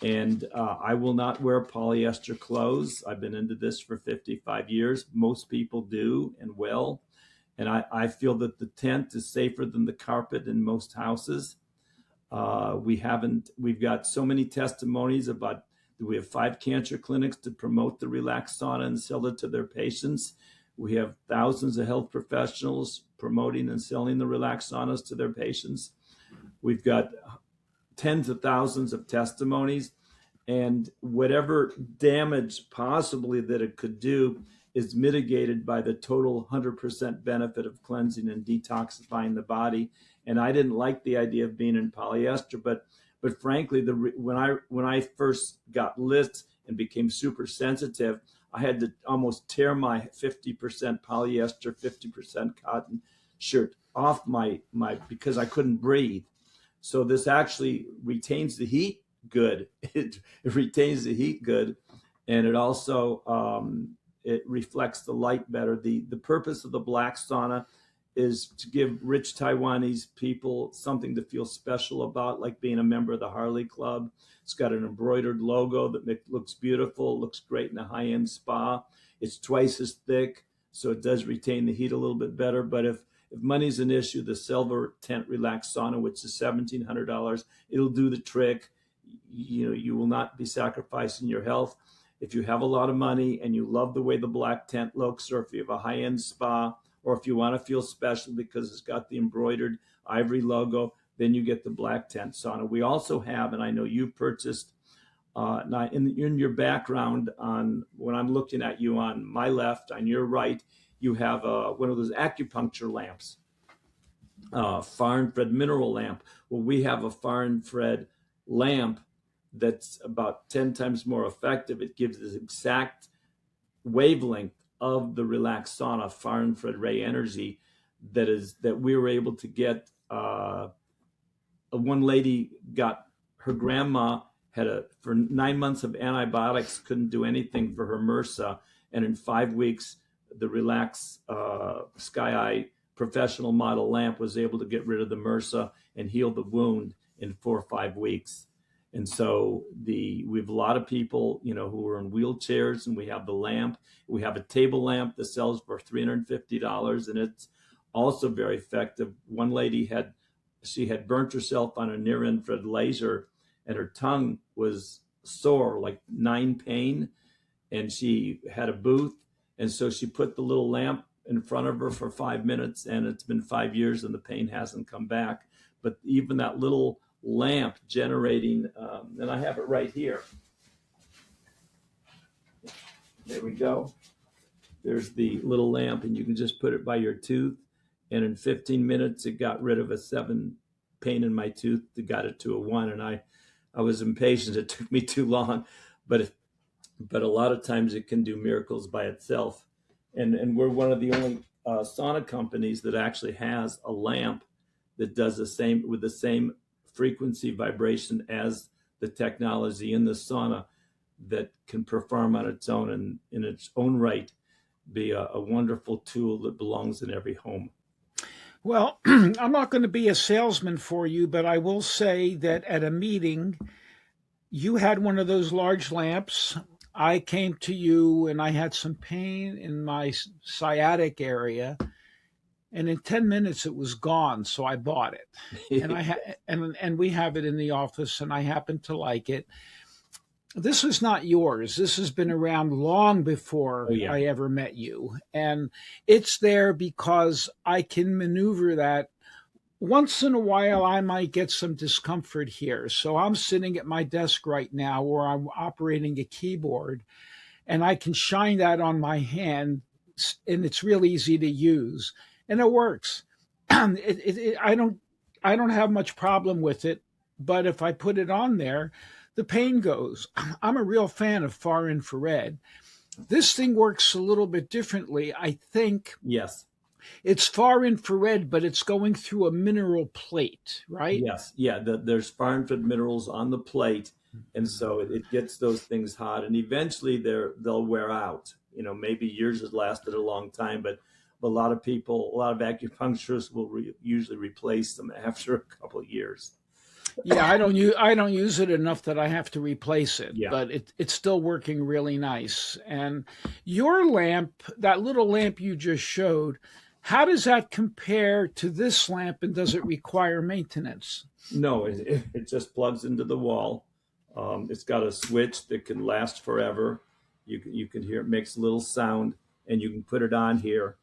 And I will not wear polyester clothes. I've been into this for 55 years. Most people do and will. And I feel that the tent is safer than the carpet in most houses. We've got so many testimonies about, we have 5 cancer clinics to promote the Relax Sauna and sell it to their patients. We have thousands of health professionals promoting and selling the Relax Saunas to their patients. We've got tens of thousands of testimonies, and whatever damage possibly that it could do is mitigated by the total 100% benefit of cleansing and detoxifying the body. And I didn't like the idea of being in polyester, but frankly, when I first got lit and became super sensitive, I had to almost tear my 50% polyester, 50% cotton shirt off my because I couldn't breathe. So this actually retains the heat good. It retains the heat good, and it also it reflects the light better. The purpose of the black sauna is to give rich Taiwanese people something to feel special about, like being a member of the Harley Club. It's got an embroidered logo that looks beautiful, looks great in a high-end spa. It's twice as thick, so it does retain the heat a little bit better. But if money's an issue, the Silver Tent Relax Sauna, which is $1,700, it'll do the trick. You will not be sacrificing your health. If you have a lot of money and you love the way the black tent looks, or if you have a high-end spa, or if you want to feel special because it's got the embroidered ivory logo, then you get the black tent sauna. We also have, and I know you purchased, now in your background, on when I'm looking at you on my left, on your right, you have one of those acupuncture lamps, far infrared mineral lamp. Well, we have a far infrared lamp that's about 10 times more effective. It gives the exact wavelength of the Relax Sauna far infrared ray energy that we were able to get. One lady got, her grandma had for 9 months of antibiotics, couldn't do anything for her MRSA, and in 5 weeks the Relax Sky Eye professional model lamp was able to get rid of the MRSA and heal the wound in 4 or 5 weeks. And so we have a lot of people, who are in wheelchairs, and we have the lamp. We have a table lamp that sells for $350, and it's also very effective. One lady had burnt herself on a near infrared laser, and her tongue was sore, like 9 pain, and she had a booth. And so she put the little lamp in front of her for 5 minutes, and it's been 5 years and the pain hasn't come back. But even that little lamp generating, and I have it right here. There we go. There's the little lamp, and you can just put it by your tooth. And in 15 minutes, it got rid of a 7 pain in my tooth. It got it to a 1, and I was impatient. It took me too long, but a lot of times it can do miracles by itself. And we're one of the only sauna companies that actually has a lamp that does the same, with the same frequency vibration as the technology in the sauna, that can perform on its own and in its own right be a wonderful tool that belongs in every home. Well, I'm not going to be a salesman for you, but I will say that at a meeting, you had one of those large lamps. I came to you and I had some pain in my sciatic area, and in 10 minutes it was gone. So I bought it, and and we have it in the office, and I happen to like it. this is not yours. This has been around long Oh before yeah. I ever met you. And it's there because I can maneuver that. Once in a while, I might get some discomfort here. So I'm sitting at my desk right now where I'm operating a keyboard, and I can shine that on my hand, and it's real easy to use, and it works. I don't have much problem with it, but if I put it on there, the pain goes. I'm a real fan of far infrared. This thing works a little bit differently. I think Yes. it's far infrared, but it's going through a mineral plate, right? Yes. Yeah. There's far infrared minerals on the plate, and so it gets those things hot, and eventually they'll wear out. Maybe yours has lasted a long time, but a lot of people, a lot of acupuncturists will usually replace them after a couple of years. Yeah, I don't use it enough that I have to replace it, Yeah. but it's still working really nice. And your lamp, that little lamp you just showed, how does that compare to this lamp, and does it require maintenance? No, it just plugs into the wall. It's got a switch that can last forever. You can hear it makes a little sound, and you can put it on here,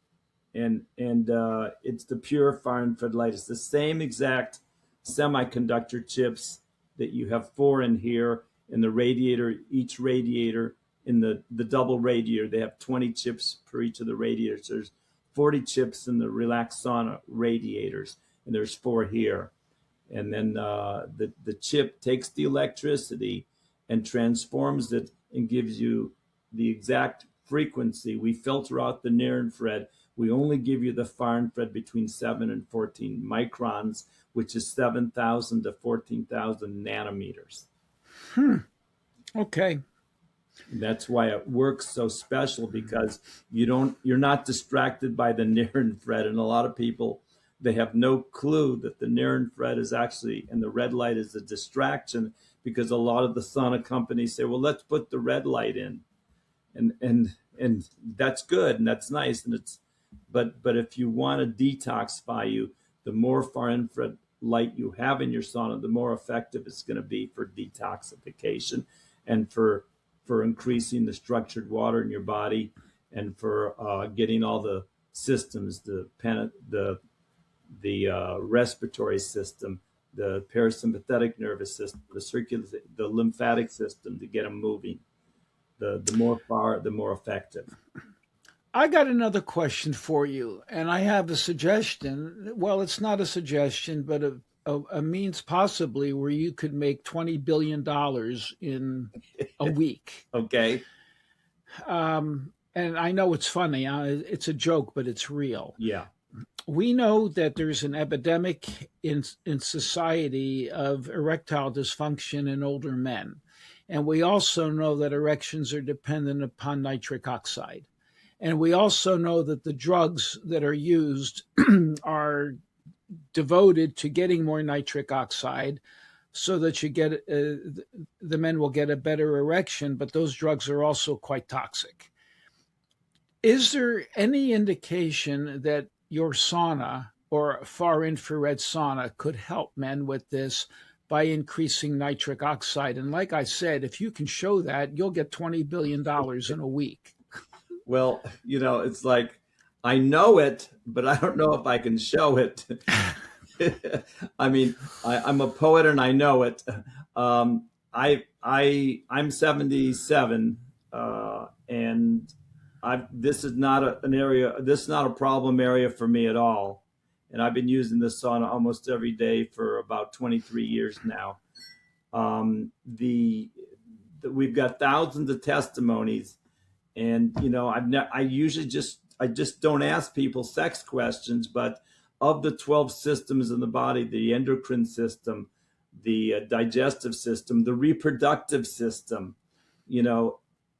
and it's the pure far infrared light. It's the same exact semiconductor chips that you have four in here in the radiator. Each radiator in the double radiator, they have 20 chips per each of the radiators. There's 40 chips in the Relax Sauna radiators, and there's four here. And then the chip takes the electricity and transforms it and gives you the exact frequency. We filter out the near infrared. We only give you the far infrared between 7 and 14 microns, which is 7,000 to 14,000 nanometers. Okay. And that's why it works so special, because you're not distracted by the near infrared. And a lot of people, they have no clue that the near infrared is actually, and the red light is a distraction, because a lot of the sauna companies say, well, let's put the red light in. And that's good and that's nice, and but if you want to detoxify you, the more far infrared light you have in your sauna, the more effective it's going to be for detoxification, and for increasing the structured water in your body, and for getting all the systems, the respiratory system, the parasympathetic nervous system, the lymphatic system, to get them moving. The more far, the more effective. I got another question for you, and I have a suggestion. Well, it's not a suggestion, but a means possibly where you could make $20 billion in a week. Okay. And I know it's funny. It's a joke, but it's real. Yeah. We know that there's an epidemic in society of erectile dysfunction in older men. And we also know that erections are dependent upon nitric oxide. And we also know that the drugs that are used are devoted to getting more nitric oxide so that you get the men will get a better erection, but those drugs are also quite toxic. Is there any indication that your sauna or far infrared sauna could help men with this by increasing nitric oxide? And like I said, if you can show that, you'll get $20 billion in a week. Well, it's like, I know it, but I don't know if I can show it. I mean, I'm a poet and I know it. I'm 77, and this is not an area. This is not a problem area for me at all. And I've been using this sauna almost every day for about 23 years now. We've got thousands of testimonies, and I just don't ask people sex questions, but of the 12 systems in the body, the endocrine system, the digestive system, the reproductive system,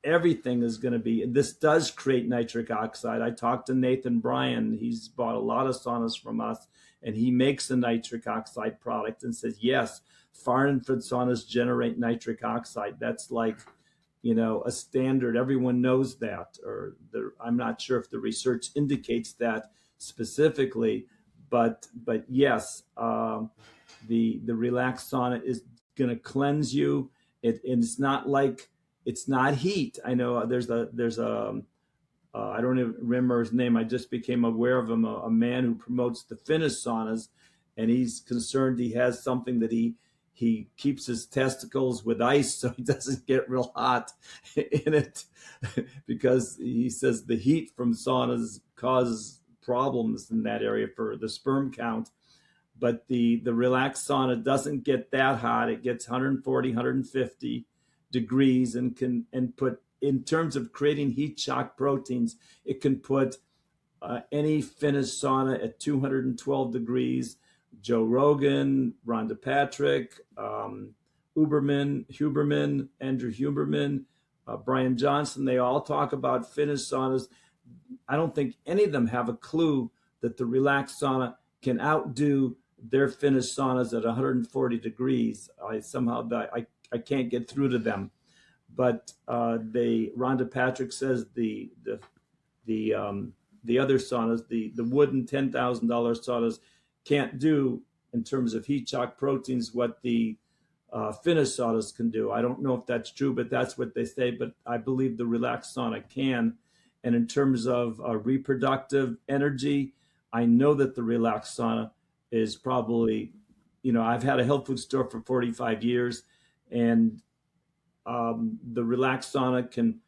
everything is going to be, this does create nitric oxide. I talked to Nathan Bryan. He's bought a lot of saunas from us, and he makes a nitric oxide product and says, yes, far infrared saunas generate nitric oxide. That's like, a standard. Everyone knows that, I'm not sure if the research indicates that specifically, but yes, the relaxed sauna is going to cleanse you, It's not like, it's not heat. I know there's a I don't even remember his name. I just became aware of him, a man who promotes the Finnish saunas, and he's concerned he has something that he keeps his testicles with ice so he doesn't get real hot in it, because he says the heat from saunas causes problems in that area for the sperm count. But the relaxed sauna doesn't get that hot. It gets 140, 150 degrees, and put, in terms of creating heat shock proteins, it can put any Finnish sauna at 212 degrees. Joe Rogan, Rhonda Patrick, Huberman, Andrew Huberman, Brian Johnson, they all talk about Finnish saunas. I don't think any of them have a clue that the relaxed sauna can outdo their Finnish saunas at 140 degrees. I can't get through to them. But Rhonda Patrick says the other saunas, the wooden $10,000 saunas, can't do, in terms of heat shock proteins, what the Finnish saunas can do. I don't know if that's true, but that's what they say. But I believe the relaxed sauna can. And in terms of reproductive energy, I know that the relaxed sauna is probably, I've had a health food store for 45 years, and the relaxed sauna can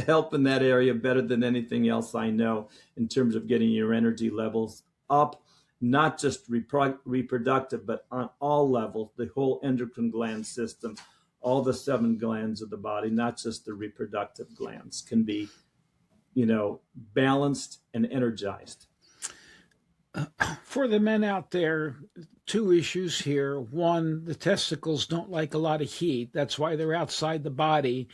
help in that area better than anything else I know, in terms of getting your energy levels up, not just reproductive, but on all levels, the whole endocrine gland system, all the 7 glands of the body, not just the reproductive glands, can be, balanced and energized. For the men out there, 2 issues here. One, the testicles don't like a lot of heat. That's why they're outside the body,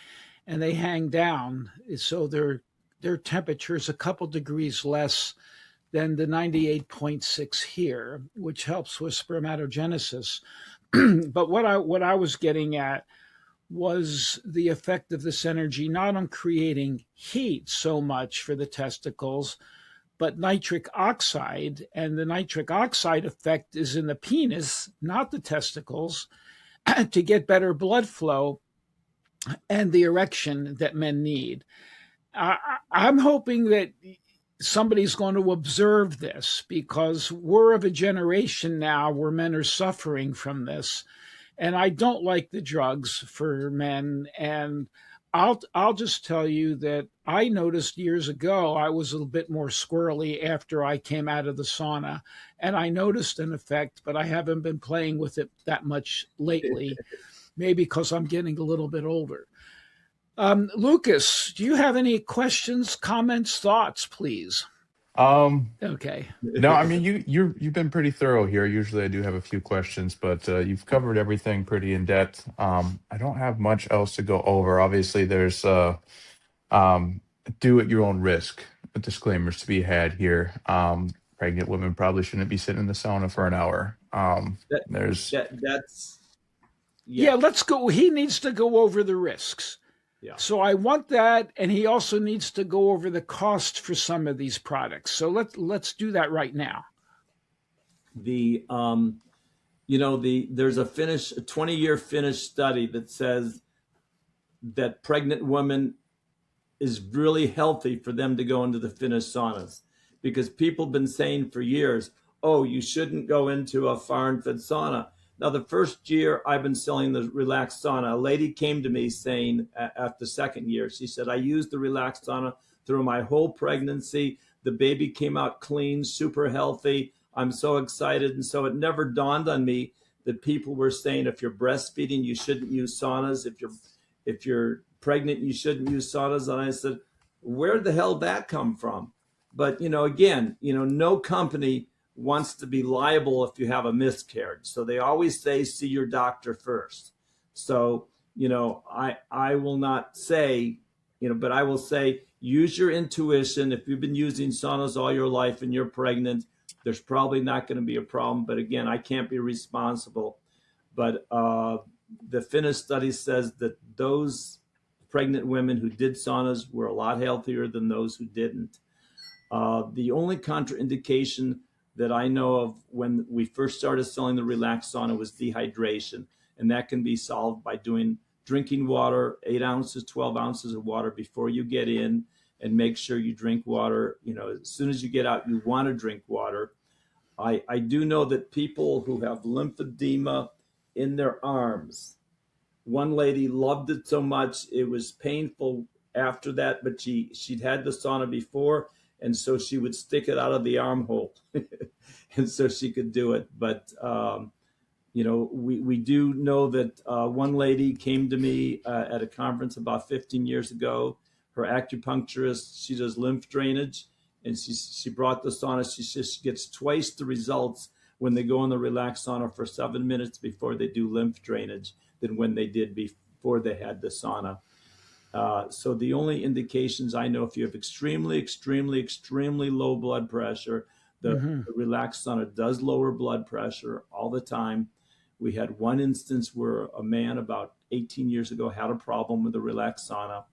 and they hang down. So their temperature is a couple degrees less than the 98.6 here, which helps with spermatogenesis. But what I was getting at was the effect of this energy not on creating heat so much for the testicles, but nitric oxide. And the nitric oxide effect is in the penis, not the testicles, to get better blood flow and the erection that men need. I'm hoping that somebody's going to observe this, because we're of a generation now where men are suffering from this. And I don't like the drugs for men. And I'll just tell you that I noticed years ago I was a little bit more squirrely after I came out of the sauna, and I noticed an effect, but I haven't been playing with it that much lately, maybe because I'm getting a little bit older. Lucas, do you have any questions, comments, thoughts, please? Okay. No, I mean you've been pretty thorough here. Usually I do have a few questions, but you've covered everything pretty in depth. I don't have much else to go over. Obviously, there's do at your own risk disclaimers to be had here. Pregnant women probably shouldn't be sitting in the sauna for an hour. Let's go. He needs to go over the risks. Yeah. So I want that, and he also needs to go over the cost for some of these products. So let's do that right now. There's a 20-year Finnish study that says that pregnant women is really healthy for them to go into the Finnish saunas, because people have been saying for years, oh, you shouldn't go into a foreign-fed sauna. Now, the first year I've been selling the relaxed sauna, a lady came to me saying, after the second year, she said, I used the relaxed sauna through my whole pregnancy. The baby came out clean, super healthy. I'm so excited. And so it never dawned on me that people were saying, if you're breastfeeding, you shouldn't use saunas. If you're pregnant, you shouldn't use saunas. And I said, where the hell did that come from? But, again, no company wants to be liable if you have a miscarriage. So they always say, see your doctor first. So, I will not say, but I will say, use your intuition. If you've been using saunas all your life and you're pregnant, there's probably not going to be a problem. But again, I can't be responsible. But the Finnish study says that those pregnant women who did saunas were a lot healthier than those who didn't. The only contraindication that I know of when we first started selling the relaxed sauna was dehydration. And that can be solved by doing drinking water, 8 ounces, 12 ounces of water before you get in, and make sure you drink water. As soon as you get out, you want to drink water. I do know that people who have lymphedema in their arms, one lady loved it so much, it was painful after that, but she'd had the sauna before, and so she would stick it out of the armhole, and so she could do it. But we do know that one lady came to me at a conference about 15 years ago. Her acupuncturist, she does lymph drainage, and she brought the sauna. She gets twice the results when they go in the relaxed sauna for 7 minutes before they do lymph drainage than when they did before they had the sauna. So the only indications I know, if you have extremely, extremely, extremely low blood pressure, the relaxed sauna does lower blood pressure all the time. We had one instance where a man about 18 years ago had a problem with the relaxed sauna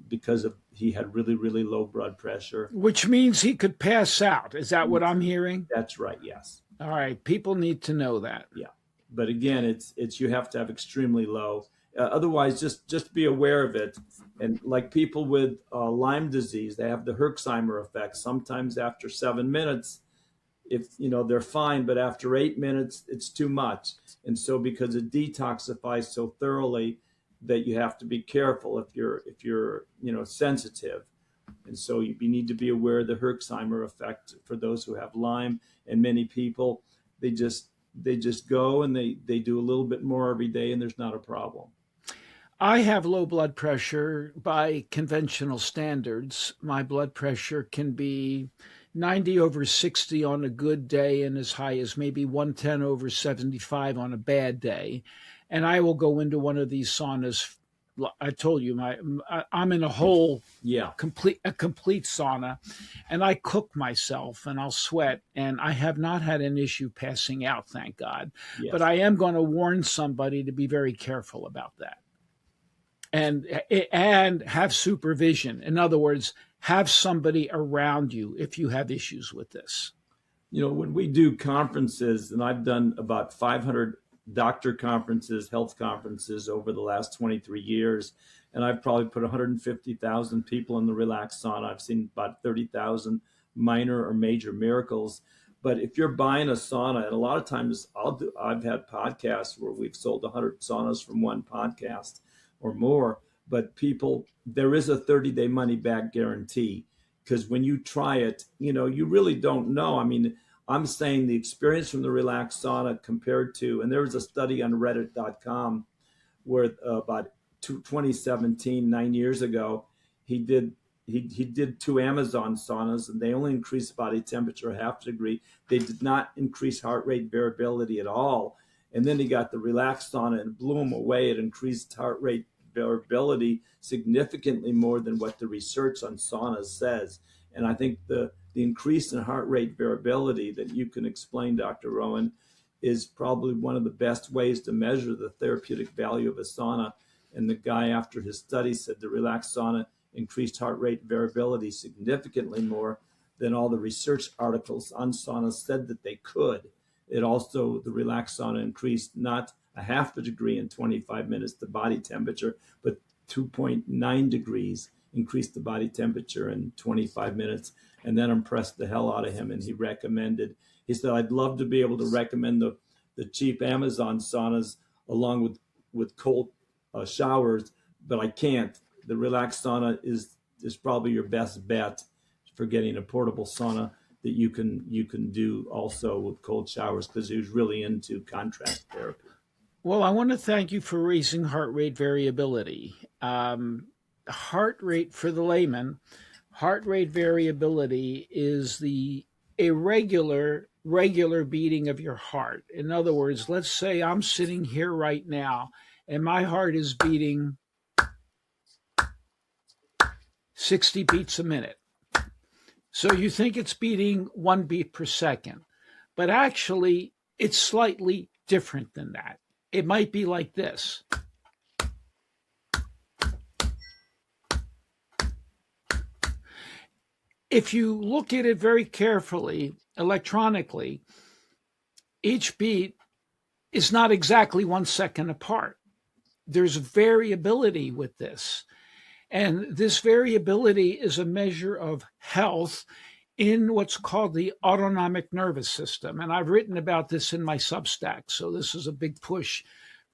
because he had really, really low blood pressure. Which means he could pass out. Is that what I'm hearing? That's right, yes. All right. People need to know that. Yeah. But again, it's you have to have extremely low. Otherwise, just be aware of it. And like people with Lyme disease, they have the Herxheimer effect. Sometimes after 7 minutes, if they're fine, but after 8 minutes, it's too much. And so because it detoxifies so thoroughly that you have to be careful if you're sensitive. And so you need to be aware of the Herxheimer effect for those who have Lyme. And many people, they just go and they do a little bit more every day, and there's not a problem. I have low blood pressure by conventional standards. My blood pressure can be 90/60 on a good day and as high as maybe 110/75 on a bad day. And I will go into one of these saunas. I told you I'm in a whole complete sauna, and I cook myself and I'll sweat, and I have not had an issue passing out, thank God. Yes. But I am going to warn somebody to be very careful about that, and have supervision. In other words, have somebody around you if you have issues with this. When we do conferences, and I've done about 500 doctor conferences, health conferences over the last 23 years. And I've probably put 150,000 people in the relaxed sauna. I've seen about 30,000 minor or major miracles. But if you're buying a sauna, and a lot of times I've had podcasts where we've sold 100 saunas from one podcast or more. But there is a 30-day money back guarantee, because when you try it, you really don't know. I mean, I'm saying the experience from the relaxed sauna compared to, and there was a study on reddit.com where about 2017, 9 years ago, he did 2 Amazon saunas, and they only increased body temperature a half degree. They did not increase heart rate variability at all. And then he got the relaxed sauna and blew him away. It increased heart rate variability significantly more than what the research on saunas says. And I think the increase in heart rate variability that you can explain, Dr. Rowen, is probably one of the best ways to measure the therapeutic value of a sauna. And the guy, after his study, said the relaxed sauna increased heart rate variability significantly more than all the research articles on saunas said that they could. It also, the relaxed sauna increased not a half a degree in 25 minutes the body temperature, but 2.9 degrees increased the body temperature in 25 minutes. And that impressed the hell out of him. And he said, I'd love to be able to recommend the cheap Amazon saunas along with cold showers, but I can't. The relaxed sauna is probably your best bet for getting a portable sauna that you can do also with cold showers, because he was really into contrast therapy. Well, I want to thank you for raising heart rate variability. Heart rate, for the layman, heart rate variability is the irregular beating of your heart. In other words, let's say I'm sitting here right now and my heart is beating 60 beats a minute. So you think it's beating 1 beat per second, but actually it's slightly different than that. It might be like this. If you look at it very carefully, electronically, each beat is not exactly 1 second apart. there's variability with this. And this variability is a measure of health in what's called the autonomic nervous system. And I've written about this in my Substack. So this is a big push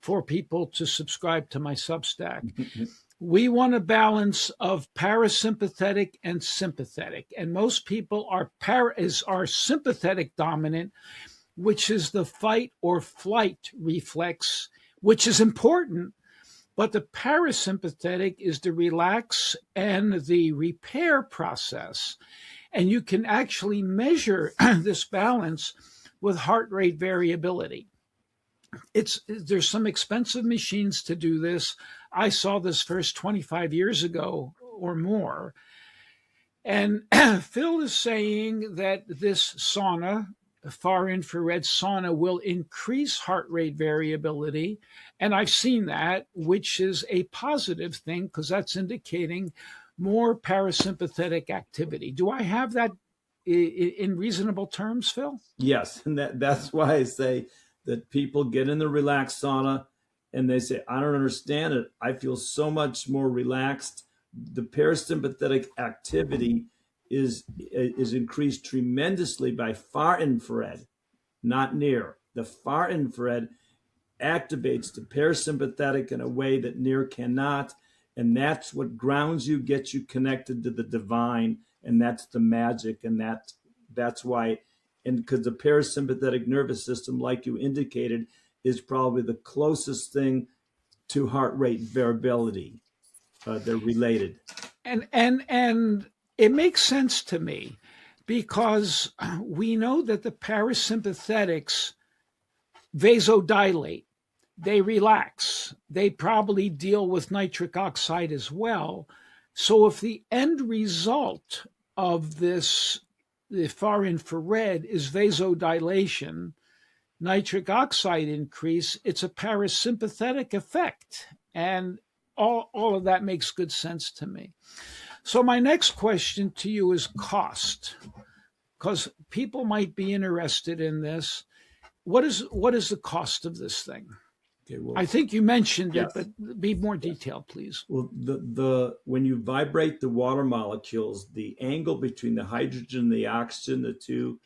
for people to subscribe to my Substack. We want a balance of parasympathetic and sympathetic. And most people are sympathetic dominant, which is the fight or flight reflex, which is important. But the parasympathetic is the relax and the repair process. And you can actually measure this balance with heart rate variability. There's some expensive machines to do this. I saw this first 25 years ago or more. And Phil is saying that this sauna, far infrared sauna, will increase heart rate variability. And I've seen that, which is a positive thing because that's indicating more parasympathetic activity. Do I have that in reasonable terms, Phil? Yes, and that's why I say that people get in the relaxed sauna and they say, I don't understand it. I feel so much more relaxed. The parasympathetic activity is increased tremendously by far infrared, not near. The far infrared activates the parasympathetic in a way that near cannot. And that's what grounds you, gets you connected to the divine. And that's the magic. And that's why, and because the parasympathetic nervous system, like you indicated, is probably the closest thing to heart rate variability. They're related. And it makes sense to me because we know that the parasympathetics vasodilate. They relax. They probably deal with nitric oxide as well. So if the end result of this, the far infrared, is vasodilation, nitric oxide increase, it's a parasympathetic effect. And all of that makes good sense to me. So my next question to you is cost, because people might be interested in this. What is the cost of this thing? Okay, well, I think you mentioned it, but be more detailed, please. Well, when you vibrate the water molecules, the angle between the hydrogen and the oxygen, the two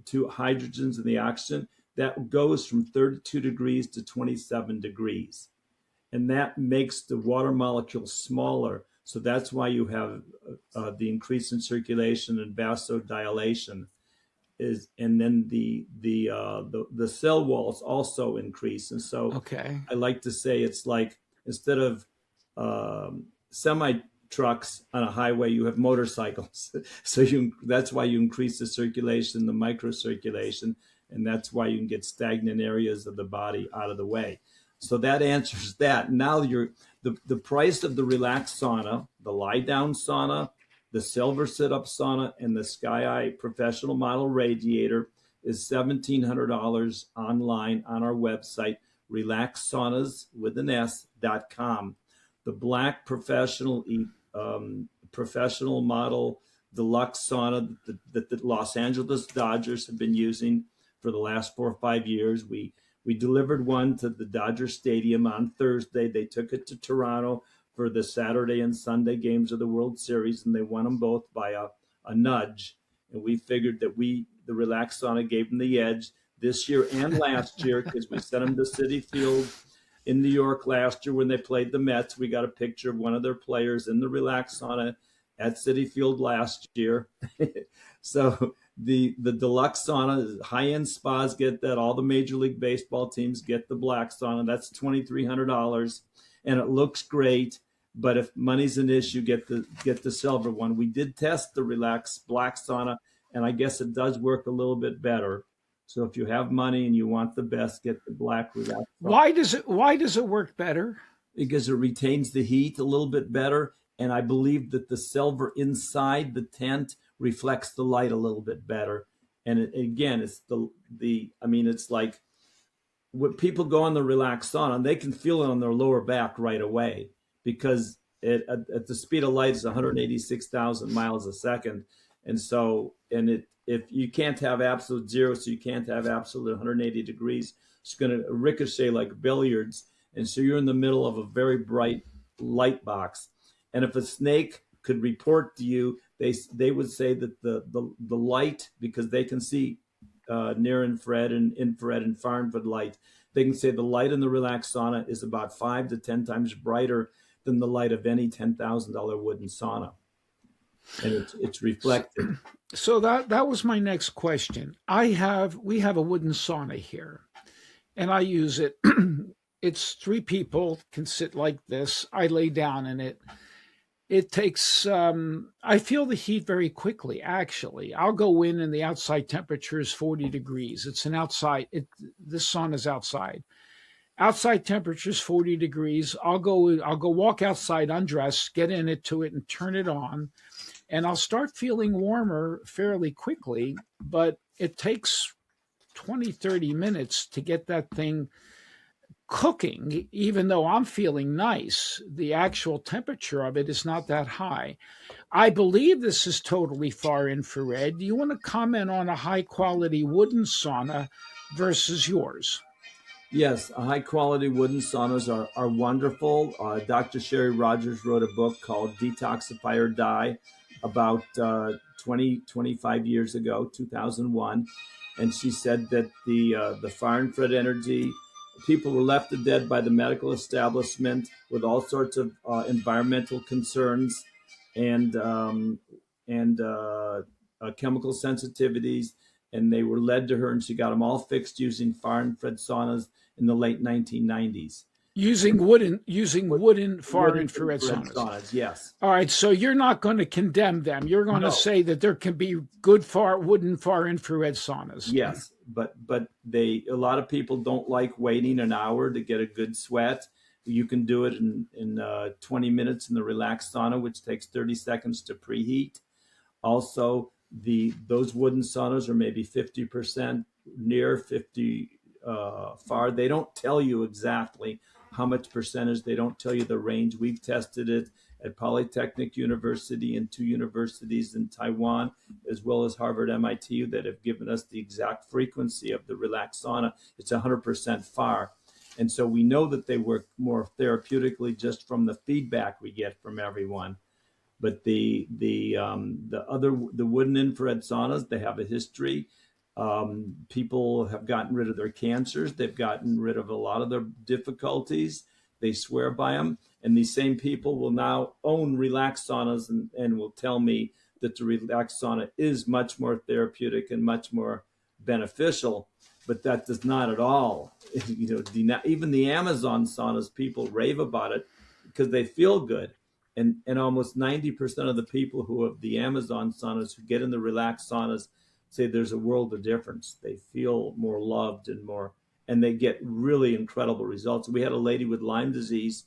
hydrogens and the oxygen, that goes from 32 degrees to 27 degrees. And that makes the water molecule smaller. So that's why you have the increase in circulation and vasodilation. And then the cell walls also increase. And so I like to say it's like, instead of semi trucks on a highway, you have motorcycles. So that's why you increase the circulation, the microcirculation, and that's why you can get stagnant areas of the body out of the way. So that answers that. Now the price of the relaxed sauna, the lie down sauna, the silver sit-up sauna, and the Sky Eye professional model radiator is $1,700 online on our website, relaxsaunas.com. The black professional model deluxe sauna that the Los Angeles Dodgers have been using for the last 4 or 5 years. We delivered one to the Dodger Stadium on Thursday. They took it to Toronto for the Saturday and Sunday games of the World Series, and they won them both by a nudge. And we figured that the relaxed sauna gave them the edge this year and last year, because we sent them to Citi Field in New York last year when they played the Mets. We got a picture of one of their players in the relaxed sauna at Citi Field last year. So the deluxe sauna, high-end spas get that. All the Major League Baseball teams get the black sauna. That's $2,300, and it looks great. But if money's an issue, get the silver one. We did test the relaxed black sauna, and I guess it does work a little bit better. So if you have money and you want the best, get the black relaxed sauna. Why does it work better? Because it retains the heat a little bit better, and I believe that the silver inside the tent reflects the light a little bit better. And again, it's it's like when people go on the relaxed sauna, and they can feel it on their lower back right away, because at the speed of light is 186,000 miles a second. And so, if you can't have absolute zero, so you can't have absolute 180 degrees, it's going to ricochet like billiards. And so you're in the middle of a very bright light box. And if a snake could report to you, they would say that the light, because they can see near infrared and far infrared light, they can say the light in the relaxed sauna is about 5 to 10 times brighter than the light of any $10,000 wooden sauna. And it's reflected. So that was my next question. We have a wooden sauna here, and I use it. It's 3 people can sit like this. I lay down in it. It takes, I feel the heat very quickly, actually. I'll go in and the outside temperature is 40 degrees. It's an outside, this sauna is outside. Outside temperature is 40 degrees. I'll go walk outside, undress, get into it and turn it on. And I'll start feeling warmer fairly quickly, but it takes 20, 30 minutes to get that thing cooking. Even though I'm feeling nice, the actual temperature of it is not that high. I believe this is totally far infrared. Do you want to comment on a high quality wooden sauna versus yours? Yes, high quality wooden saunas are wonderful. Dr. Sherry Rogers wrote a book called Detoxify or Die about 25 years ago, 2001. And she said that the far infrared energy, people were left for dead by the medical establishment with all sorts of environmental concerns and chemical sensitivities. And they were led to her, and she got them all fixed using far infrared saunas in the late 1990s. Using wooden far infrared saunas. Yes. All right, so you're not going to condemn them. You're going to say that there can be good wooden far infrared saunas. Yes, but a lot of people don't like waiting an hour to get a good sweat. You can do it in 20 minutes in the relaxed sauna, which takes 30 seconds to preheat. Also, those wooden saunas are maybe 50% near, 50 far. They don't tell you exactly how much percentage. They don't tell you the range. We've tested it at Polytechnic University and 2 universities in Taiwan, as well as Harvard, MIT, that have given us the exact frequency of the relaxed sauna. It's 100% far. And so we know that they work more therapeutically just from the feedback we get from everyone. But the wooden infrared saunas, they have a history. People have gotten rid of their cancers. They've gotten rid of a lot of their difficulties. They swear by them. And these same people will now own relaxed saunas and will tell me that the relaxed sauna is much more therapeutic and much more beneficial. But that does not at all, even the Amazon saunas, people rave about it because they feel good. And almost 90% of the people who have the Amazon saunas who get in the relaxed saunas say there's a world of difference. They feel more loved and they get really incredible results. We had a lady with Lyme disease.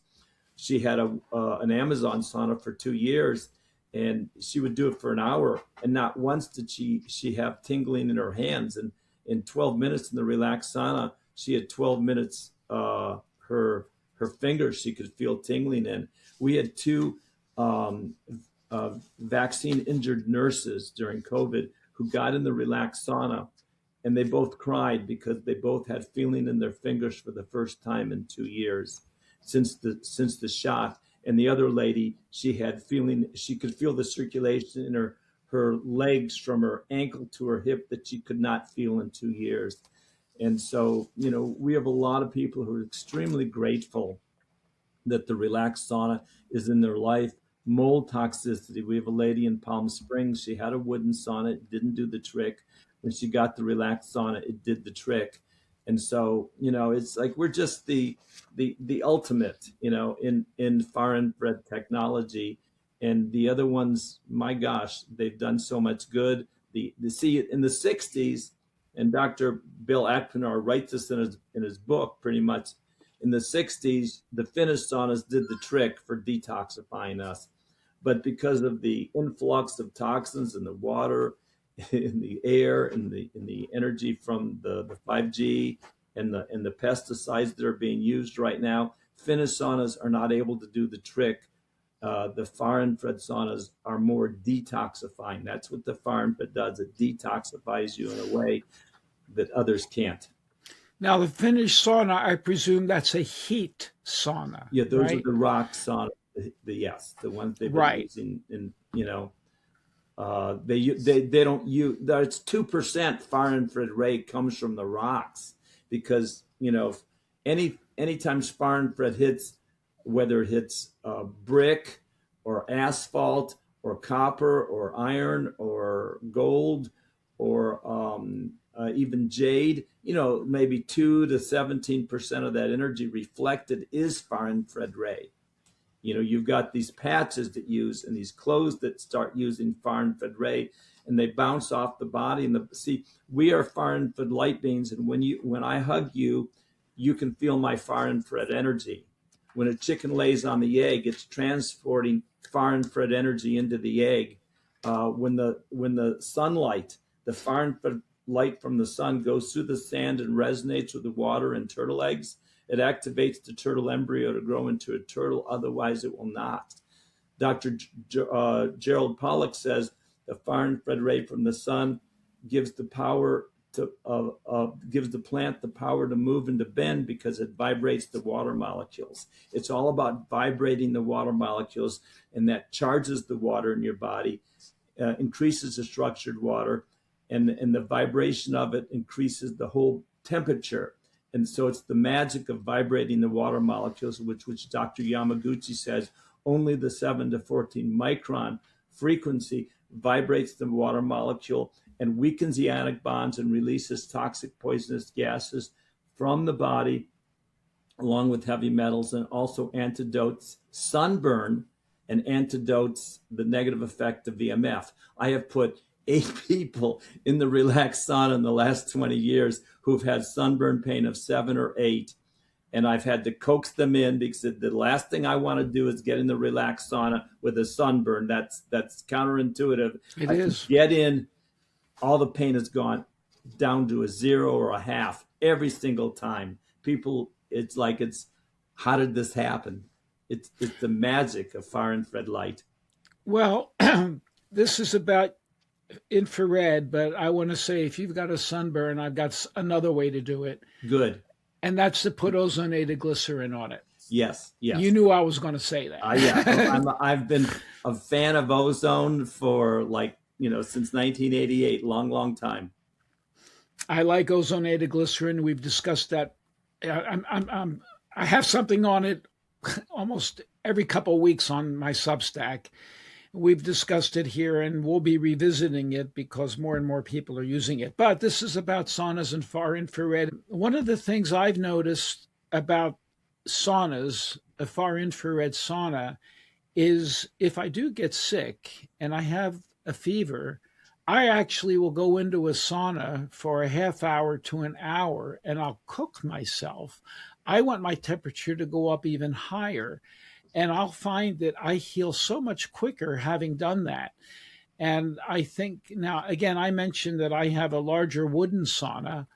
She had an Amazon sauna for 2 years, and she would do it for an hour. And not once did she have tingling in her hands. And in 12 minutes in the relaxed sauna, she had 12 minutes, her fingers she could feel tingling in. We had 2 vaccine injured nurses during COVID who got in the relaxed sauna, and they both cried because they both had feeling in their fingers for the first time in 2 years since the shot. And the other lady, she had feeling, she could feel the circulation in her legs from her ankle to her hip that she could not feel in 2 years. And so, we have a lot of people who are extremely grateful that the relaxed sauna is in their life. Mold toxicity. We have a lady in Palm Springs. She had a wooden sauna. It didn't do the trick. When she got the relaxed sauna, it did the trick. And so, it's like we're just the ultimate, in far infrared technology. And the other ones, my gosh, they've done so much good. See, in the 60s, and Dr. Bill Atpinar writes this in his book pretty much, in the 60s, the Finnish saunas did the trick for detoxifying us. But because of the influx of toxins in the water, in the air, in the energy from the 5G and the pesticides that are being used right now, Finnish saunas are not able to do the trick. The far infrared saunas are more detoxifying. That's what the far infrared does. It detoxifies you in a way that others can't. Now, the Finnish sauna, I presume that's a heat sauna, Yeah, those are right? the rock sauna. Yes, the ones they've been Right. using in, they don't use. It's 2% far infrared ray comes from the rocks because anytime far infrared hits, whether it hits brick or asphalt or copper or iron or gold or even jade, maybe 2 to 17% of that energy reflected is far infrared ray. You've got these patches that use and these clothes that start using far infrared ray, and they bounce off the body. And see, we are far infrared light beings, and when I hug you, you can feel my far infrared energy. When a chicken lays on the egg, it's transporting far infrared energy into the egg. When the sunlight, the far infrared light from the sun goes through the sand and resonates with the water and turtle eggs, it activates the turtle embryo to grow into a turtle. Otherwise, it will not. Dr. Gerald Pollack says the far infrared ray from the sun gives the power to gives the plant the power to move and to bend because it vibrates the water molecules. It's all about vibrating the water molecules, and that charges the water in your body, increases the structured water, and the vibration of it increases the whole temperature. And so it's the magic of vibrating the water molecules, which Dr. Yamaguchi says only the 7 to 14 micron frequency vibrates the water molecule and weakens the ionic bonds and releases toxic poisonous gases from the body, along with heavy metals, and also antidotes sunburn and antidotes the negative effect of VMF. I have put 8 people in the relaxed sauna in the last 20 years who've had sunburn pain of 7 or 8. And I've had to coax them in because the last thing I want to do is get in the relaxed sauna with a sunburn. That's counterintuitive. It I is. can get in, all the pain is gone down to a 0 or a half every single time. People, how did this happen? It's the magic of far infrared light. Well, this is about infrared, but I want to say if you've got a sunburn, I've got another way to do it. Good. And that's to put ozonated glycerin on it. Yes. You knew I was going to say that. Yeah. I've been a fan of ozone for since 1988, long time. I like ozonated glycerin. We've discussed that. I have something on it almost every couple of weeks on my Substack. We've discussed it here, and we'll be revisiting it because more and more people are using it. But this is about saunas and far infrared. One of the things I've noticed about saunas, a far infrared sauna, is if I do get sick and I have a fever, I actually will go into a sauna for a half hour to an hour and I'll cook myself. I want my temperature to go up even higher. And I'll find that I heal so much quicker having done that. And I think now, again, I mentioned that I have a larger wooden sauna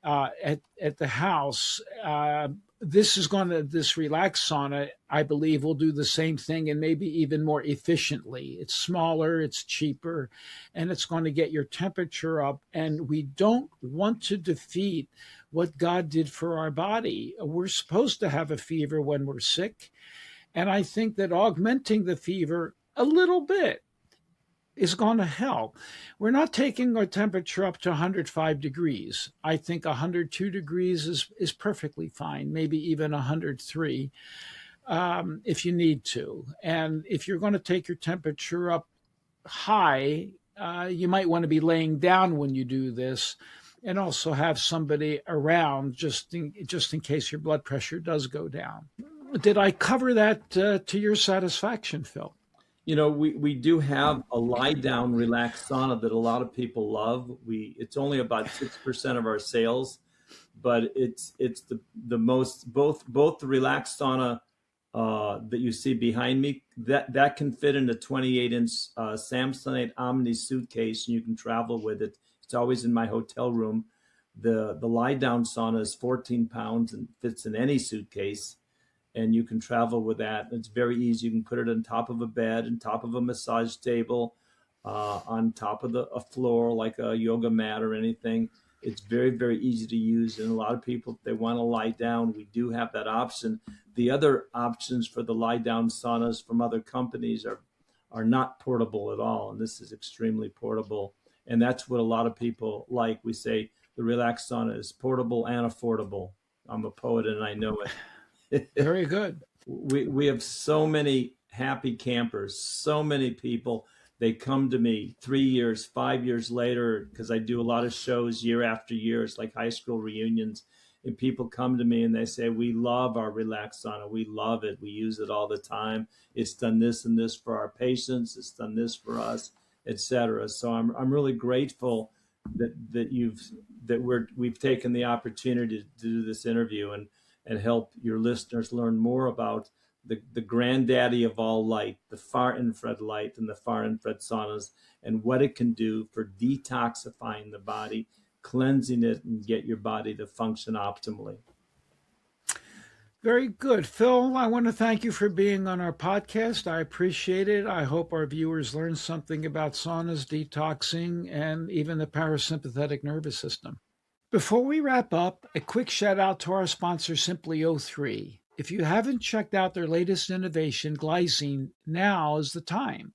at the house. This relaxed sauna, I believe, will do the same thing and maybe even more efficiently. It's smaller, it's cheaper, and it's going to get your temperature up. And we don't want to defeat what God did for our body. We're supposed to have a fever when we're sick. And I think that augmenting the fever a little bit is going to help. We're not taking our temperature up to 105 degrees. I think 102 degrees is perfectly fine, maybe even 103 if you need to. And if you're going to take your temperature up high, you might want to be laying down when you do this, and also have somebody around just in case your blood pressure does go down. Did I cover that to your satisfaction, Phil? We do have a lie down relaxed sauna that a lot of people love. It's only about 6% of our sales, but it's the most both the relaxed sauna that you see behind me that can fit in a 28-inch Samsonite Omni suitcase, and you can travel with it. It's always in my hotel room. The lie down sauna is 14 pounds and fits in any suitcase. And you can travel with that. It's very easy. You can put it on top of a bed, on top of a massage table, on top of a floor like a yoga mat or anything. It's very, very easy to use. And a lot of people, if they want to lie down, we do have that option. The other options for the lie down saunas from other companies are not portable at all. And this is extremely portable. And that's what a lot of people like. We say the relax sauna is portable and affordable. I'm a poet and I know it. Very good. We have so many happy campers, so many people. They come to me 3 years, 5 years later, because I do a lot of shows year after year. It's like high school reunions. And people come to me and they say, we love our relax sauna. We love it. We use it all the time. It's done this and this for our patients. It's done this for us, etc. So I'm really grateful that we've taken the opportunity to do this interview and help your listeners learn more about the granddaddy of all light, the far infrared light and the far infrared saunas, and what it can do for detoxifying the body, cleansing it, and get your body to function optimally. Very good. Phil, I want to thank you for being on our podcast. I appreciate it. I hope our viewers learned something about saunas, detoxing, and even the parasympathetic nervous system. Before we wrap up, a quick shout out to our sponsor, Simply O3. If you haven't checked out their latest innovation, glycine, now is the time.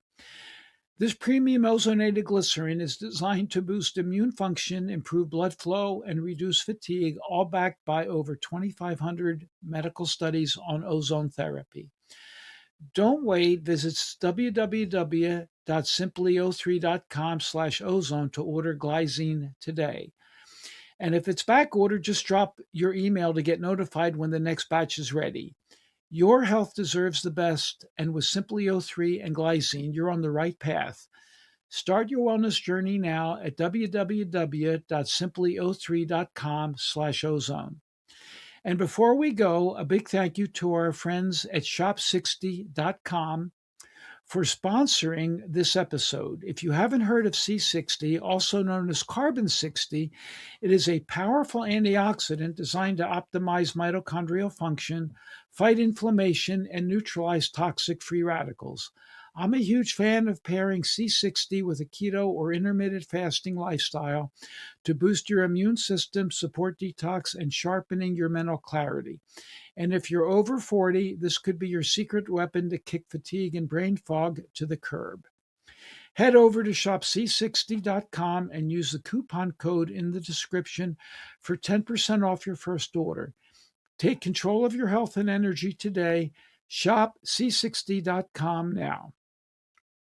This premium ozonated glycerin is designed to boost immune function, improve blood flow, and reduce fatigue, all backed by over 2,500 medical studies on ozone therapy. Don't wait. Visit www.simplyo3.com/ozone to order glycine today. And if it's back ordered, just drop your email to get notified when the next batch is ready. Your health deserves the best, and with Simply O3 and glycine, you're on the right path. Start your wellness journey now at www.simplyo3.com/ozone. And before we go, a big thank you to our friends at shop60.com for sponsoring this episode. If you haven't heard of C60, also known as Carbon 60, it is a powerful antioxidant designed to optimize mitochondrial function, fight inflammation, and neutralize toxic free radicals. I'm a huge fan of pairing C60 with a keto or intermittent fasting lifestyle to boost your immune system, support detox, and sharpening your mental clarity. And if you're over 40, this could be your secret weapon to kick fatigue and brain fog to the curb. Head over to shopc60.com and use the coupon code in the description for 10% off your first order. Take control of your health and energy today. Shop c60.com now.